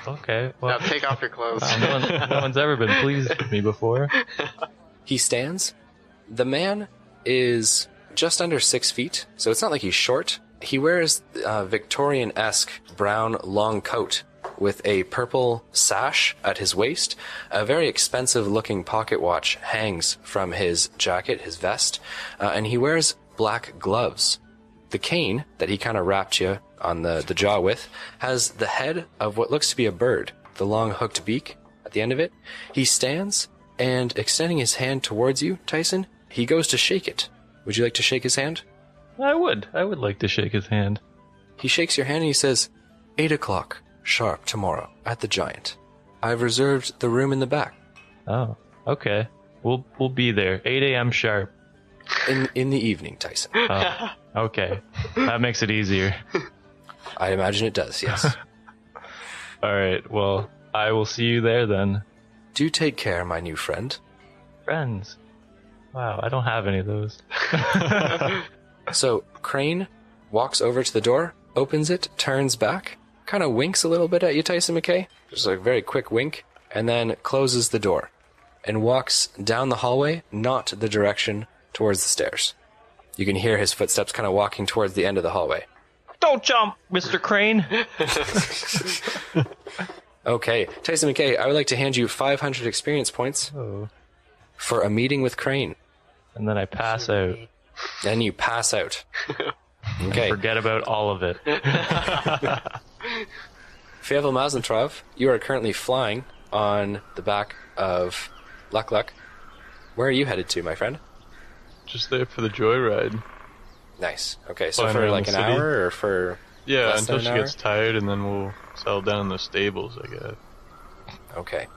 Speaker 1: Okay.
Speaker 5: Now
Speaker 1: Well,
Speaker 5: take off your clothes.
Speaker 1: no one's ever been pleased with me before.
Speaker 3: He stands. The man is just under 6 feet, so it's not like he's short, He wears a Victorian-esque brown long coat with a purple sash at his waist. A very expensive-looking pocket watch hangs from his jacket, his vest, and he wears black gloves. The cane that he kind of wrapped you on the jaw with has the head of what looks to be a bird, the long hooked beak at the end of it. He stands, and extending his hand towards you, Tyson, he goes to shake it. Would you like to shake his hand?
Speaker 1: I would like to shake his hand.
Speaker 3: He shakes your hand and he says, 8 o'clock, sharp tomorrow, at the Giant. I've reserved the room in the back.
Speaker 1: Oh, okay. We'll be there, 8 a.m. sharp.
Speaker 3: In the evening, Tyson.
Speaker 1: Oh, okay. That makes it easier.
Speaker 3: I imagine it does, yes.
Speaker 1: All right, well, I will see you there then.
Speaker 3: Do take care, my new friend.
Speaker 1: Friends. Wow, I don't have any of those.
Speaker 3: So, Crane walks over to the door, opens it, turns back, kind of winks a little bit at you, Tyson McKay. Just a very quick wink, and then closes the door and walks down the hallway, not the direction towards the stairs. You can hear his footsteps kind of walking towards the end of the hallway.
Speaker 1: Don't jump, Mr. Crane!
Speaker 3: Okay, Tyson McKay, I would like to hand you 500 experience points for a meeting with Crane.
Speaker 1: And then I pass out.
Speaker 3: Then you pass out. Okay.
Speaker 1: Forget about all of it.
Speaker 3: Fievel Mousentrouve, you are currently flying on the back of Luck Luck. Where are you headed to, my friend?
Speaker 6: Just there for the joyride.
Speaker 3: Nice. Okay, so
Speaker 6: Flying
Speaker 3: for
Speaker 6: around
Speaker 3: like
Speaker 6: the
Speaker 3: an
Speaker 6: city.
Speaker 3: hour or for
Speaker 6: Yeah,
Speaker 3: less
Speaker 6: until
Speaker 3: than
Speaker 6: she
Speaker 3: an hour?
Speaker 6: gets tired, and then we'll settle down in the stables, I guess.
Speaker 3: Okay.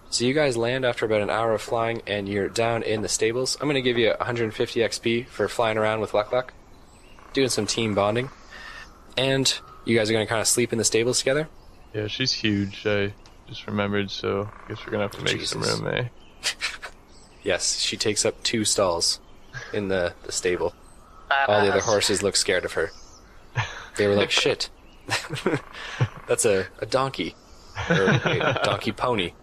Speaker 3: So you guys land after about an hour of flying, and you're down in the stables. I'm going to give you 150 XP for flying around with Luck Luck, doing some team bonding. And you guys are going to kind of sleep in the stables together?
Speaker 6: Yeah, she's huge. I just remembered, so I guess we're gonna have to make some
Speaker 3: Jesus.
Speaker 6: room, eh?
Speaker 3: Yes, she takes up 2 stalls in the stable. All the other horses look scared of her. They were like, shit. That's a donkey. Or a donkey pony.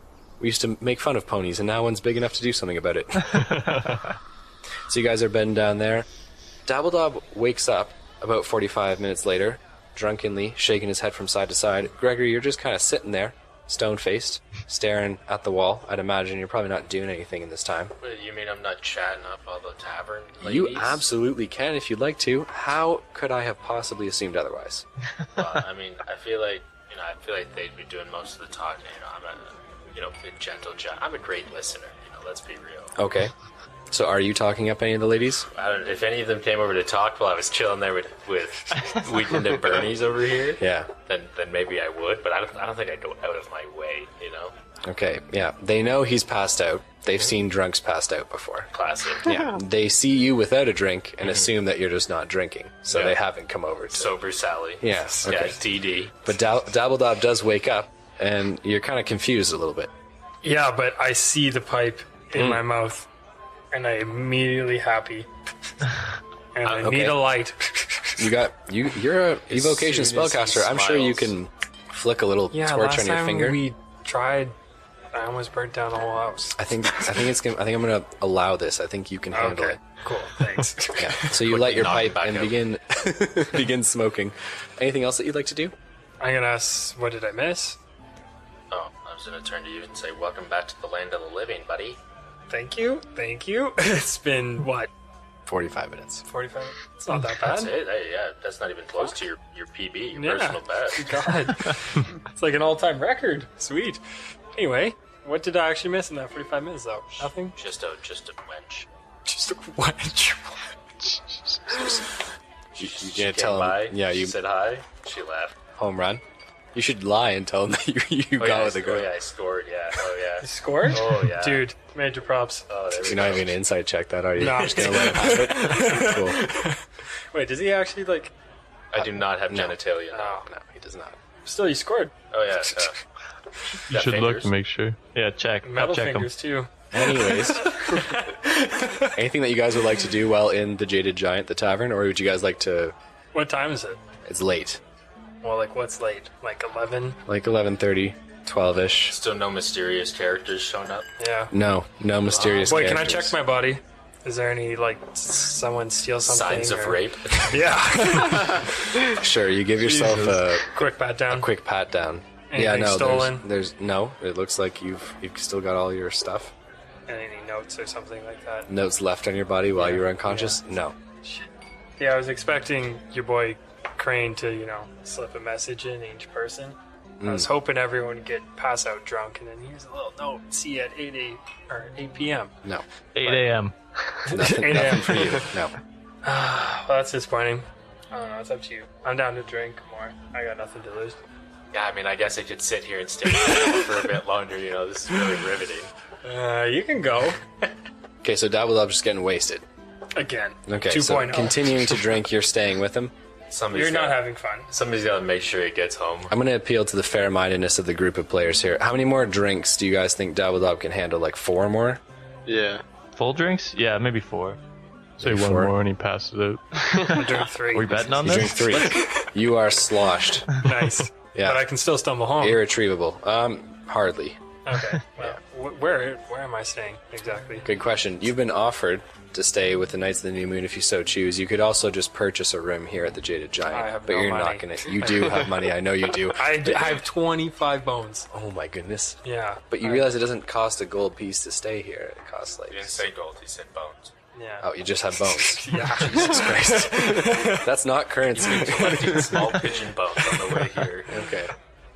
Speaker 3: We used to make fun of ponies, and now one's big enough to do something about it. So you guys are bedding down there. Dabble Dob wakes up about 45 minutes later, drunkenly shaking his head from side to side. Gregory, you're just kind of sitting there, stone-faced, staring at the wall. I'd imagine you're probably not doing anything in this time.
Speaker 4: What, you mean I'm not chatting up all the tavern ladies?
Speaker 3: You absolutely can if you'd like to. How could I have possibly assumed otherwise?
Speaker 4: Well, I mean, I feel like they'd be doing most of the talking. I'm a gentle giant. I'm a great listener. Let's be real.
Speaker 3: Okay. So are you talking up any of the ladies?
Speaker 4: If any of them came over to talk while I was chilling there with Weekend at Bernie's over here,
Speaker 3: Yeah.
Speaker 4: then maybe I would. But I don't think I'd go out of my way.
Speaker 3: Okay, yeah. They know he's passed out. They've seen drunks passed out before.
Speaker 4: Classic.
Speaker 3: Yeah. They see you without a drink and assume that you're just not drinking. So
Speaker 4: Yeah.
Speaker 3: they haven't come over to...
Speaker 4: Sober Sally.
Speaker 3: Yes.
Speaker 4: Yeah,
Speaker 3: Okay.
Speaker 4: DD.
Speaker 3: But Dabble Dob does wake up, and you're kind of confused a little bit.
Speaker 2: Yeah, but I see the pipe in my mouth, and I'm immediately happy. And I
Speaker 3: okay.
Speaker 2: need a light.
Speaker 3: You're a evocation
Speaker 4: soon as he
Speaker 3: spellcaster. I'm sure you
Speaker 4: smiles.
Speaker 3: can flick a little
Speaker 2: Yeah,
Speaker 3: torch
Speaker 2: last
Speaker 3: on your
Speaker 2: time
Speaker 3: finger.
Speaker 2: we tried, I almost burnt down the whole house.
Speaker 3: I think I'm gonna allow this. I think you can handle
Speaker 2: Okay,
Speaker 3: it.
Speaker 2: cool, thanks.
Speaker 3: Yeah. So you light your
Speaker 4: knock
Speaker 3: pipe
Speaker 4: back
Speaker 3: and
Speaker 4: out.
Speaker 3: begin smoking. Anything else that you'd like to do?
Speaker 2: I'm gonna ask, what did I miss?
Speaker 4: Oh, I was gonna turn to you and say, "Welcome back to the land of the living, buddy."
Speaker 2: Thank you. It's been, what,
Speaker 3: 45 minutes.
Speaker 2: 45? It's not that
Speaker 4: That's
Speaker 2: bad.
Speaker 4: it. Hey, yeah, that's not even close to your PB, your
Speaker 2: Yeah.
Speaker 4: personal best.
Speaker 2: God. It's like an all-time record. Sweet. Anyway, what did I actually miss in that 45 minutes, though? Nothing?
Speaker 4: Just a wench.
Speaker 2: Just a wench.
Speaker 3: You
Speaker 4: She
Speaker 3: can't
Speaker 4: came
Speaker 3: tell him.
Speaker 4: by,
Speaker 3: Yeah,
Speaker 4: she
Speaker 3: you
Speaker 4: said hi. She laughed.
Speaker 3: home run. You should lie and tell him that you
Speaker 4: Oh,
Speaker 3: got
Speaker 4: yeah,
Speaker 3: with a girl.
Speaker 4: Oh yeah, I scored. Yeah. Oh
Speaker 2: You
Speaker 4: yeah.
Speaker 2: scored?
Speaker 4: Oh yeah.
Speaker 2: Dude, major props.
Speaker 4: Oh, there we
Speaker 3: You're
Speaker 4: go.
Speaker 3: not even gonna inside check that, are you?
Speaker 2: No,
Speaker 3: You're
Speaker 2: I'm
Speaker 3: just gonna let him have it. Cool.
Speaker 2: Wait, does he actually, like...
Speaker 4: I do not have
Speaker 3: No.
Speaker 4: genitalia.
Speaker 2: Oh.
Speaker 3: No, he does not.
Speaker 2: Still, you scored.
Speaker 4: Oh yeah.
Speaker 6: You
Speaker 4: Got
Speaker 6: should look
Speaker 4: fingers?
Speaker 6: to make sure.
Speaker 1: Yeah, check. I'll
Speaker 2: Metal
Speaker 1: check 'em.
Speaker 2: fingers, too.
Speaker 3: Anyways, anything that you guys would like to do while in the Jaded Giant, the tavern, or would you guys like to?
Speaker 2: What time is it?
Speaker 3: It's late,
Speaker 2: Well, like, what's late? Like 11?
Speaker 3: like 11:30, 12ish.
Speaker 4: Still no mysterious characters showing up.
Speaker 2: Yeah.
Speaker 3: No mysterious.
Speaker 2: Wait, can I
Speaker 3: characters.
Speaker 2: check my body? Is there any, like, someone steals something.
Speaker 4: Signs of
Speaker 2: or-
Speaker 4: rape.
Speaker 2: Yeah.
Speaker 3: Sure, you give yourself a
Speaker 2: Quick pat down.
Speaker 3: quick pat down.
Speaker 2: Anything stolen?
Speaker 3: There's no. It looks like you've still got all your stuff.
Speaker 2: Any notes or something like that?
Speaker 3: Notes left on your body while you were unconscious? No.
Speaker 2: Yeah, I was expecting your boy Crane to, slip a message in each person. I was hoping everyone would pass out drunk, and then here's a little note. See you at 8 p.m.
Speaker 3: No.
Speaker 1: 8 a.m.
Speaker 3: Nothing,
Speaker 2: 8
Speaker 3: nothing
Speaker 2: a.m.
Speaker 3: for you. No.
Speaker 2: Well, that's disappointing. I don't know. It's up to you. I'm down to drink more. I got nothing to lose.
Speaker 4: Yeah, I mean, I guess I could sit here and stare at you for a bit longer. This is really riveting.
Speaker 2: You can go.
Speaker 3: Okay, so Dabble Dob just getting wasted.
Speaker 2: Again.
Speaker 3: Okay,
Speaker 2: 2.0.
Speaker 3: so continuing to drink, you're staying with him.
Speaker 2: You're not having fun.
Speaker 4: Somebody's got to make sure he gets home.
Speaker 3: I'm going to appeal to the fair-mindedness of the group of players here. How many more drinks do you guys think Dabble Dob can handle? Like 4 more?
Speaker 5: Yeah.
Speaker 1: Full drinks? Yeah, maybe 4.
Speaker 6: Say one
Speaker 3: 4.
Speaker 6: more and he passes it.
Speaker 2: I drink 3.
Speaker 1: Are we betting on
Speaker 3: You
Speaker 1: this?
Speaker 3: drink 3. You are sloshed.
Speaker 2: Nice.
Speaker 3: Yeah.
Speaker 2: But I can still stumble home.
Speaker 3: Irretrievable. Hardly.
Speaker 2: Okay. Well, where am I staying exactly?
Speaker 3: Good question. You've been offered to stay with the Knights of the New Moon if you so choose. You could also just purchase a room here at the Jaded Giant.
Speaker 2: I have
Speaker 3: but
Speaker 2: no
Speaker 3: you're
Speaker 2: money.
Speaker 3: not going to. You do have money. I know you do.
Speaker 2: I have 25 bones.
Speaker 3: Oh my goodness.
Speaker 2: Yeah.
Speaker 3: But you realize it doesn't cost a gold piece to stay here. It costs like...
Speaker 4: He didn't say gold, he said bones.
Speaker 2: Yeah.
Speaker 3: Oh, you just have bones.
Speaker 2: Yeah.
Speaker 3: Jesus Christ. That's not currency.
Speaker 4: Collecting small pigeon bones on the way here.
Speaker 3: Okay.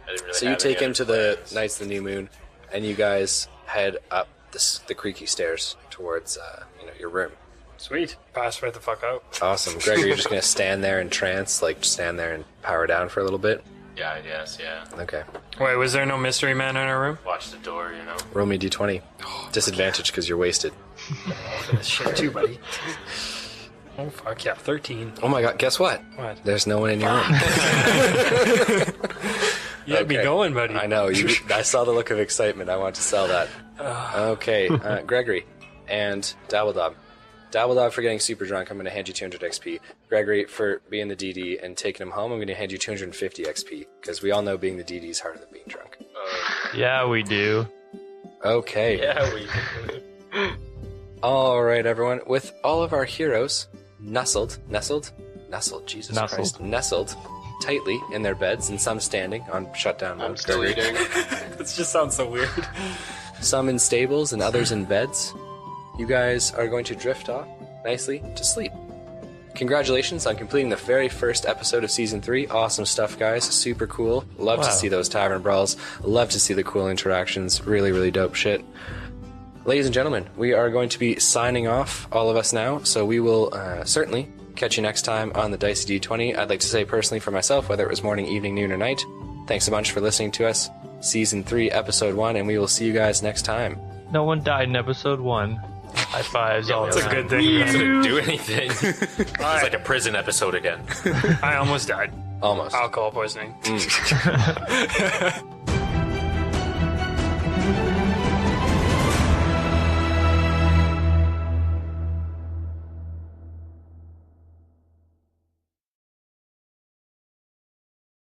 Speaker 4: I didn't really
Speaker 3: So you
Speaker 4: have
Speaker 3: take
Speaker 4: any
Speaker 3: him
Speaker 4: other
Speaker 3: to the
Speaker 4: plans.
Speaker 3: Knights of the New Moon, and you guys head up the creaky stairs towards your room.
Speaker 2: Sweet. Pass right the fuck out.
Speaker 3: Awesome. Gregory, you're just going to stand there in trance, like stand there and power down for a little bit?
Speaker 4: Yeah, I guess, yeah.
Speaker 3: Okay.
Speaker 2: Wait, was there no mystery man in our room?
Speaker 4: Watch the door,
Speaker 3: Roll me d20. Disadvantage because you're wasted.
Speaker 2: Shit too, buddy. Oh fuck yeah, 13.
Speaker 3: Oh my god, guess what?
Speaker 2: What?
Speaker 3: There's no one in your room.
Speaker 2: You had me
Speaker 3: Okay.
Speaker 2: going, buddy.
Speaker 3: I know. I saw the look of excitement. I want to sell that. Okay, Gregory and Dabble Dob. Dabble Dob for getting super drunk, I'm going to hand you 200 XP. Gregory, for being the DD and taking him home, I'm going to hand you 250 XP. Because we all know being the DD is harder than being drunk.
Speaker 1: Yeah, we do.
Speaker 3: Okay.
Speaker 4: Yeah, we...
Speaker 3: Alright, everyone. With all of our heroes nestled, Jesus
Speaker 1: Nestled.
Speaker 3: Christ, nestled tightly in their beds, and some standing on shutdown mode.
Speaker 5: I'm still
Speaker 3: Gregory.
Speaker 5: eating.
Speaker 2: This just sounds so weird.
Speaker 3: Some in stables and others in beds. You guys are going to drift off nicely to sleep. Congratulations on completing the very first episode of Season 3. Awesome stuff, guys. Super cool. Love to
Speaker 1: Wow.
Speaker 3: see those tavern brawls. Love to see the cool interactions. Really, really dope shit. Ladies and gentlemen, we are going to be signing off, all of us now, so we will certainly catch you next time on the Dicey D20. I'd like to say personally for myself, whether it was morning, evening, noon, or night, thanks a bunch for listening to us. Season 3, Episode 1, and we will see you guys next time.
Speaker 1: No one died in episode 1. High fives all
Speaker 2: That's a
Speaker 1: around.
Speaker 2: good thing.
Speaker 4: It didn't do anything. It's like a prison episode again.
Speaker 2: I almost died.
Speaker 3: Almost.
Speaker 2: Alcohol poisoning.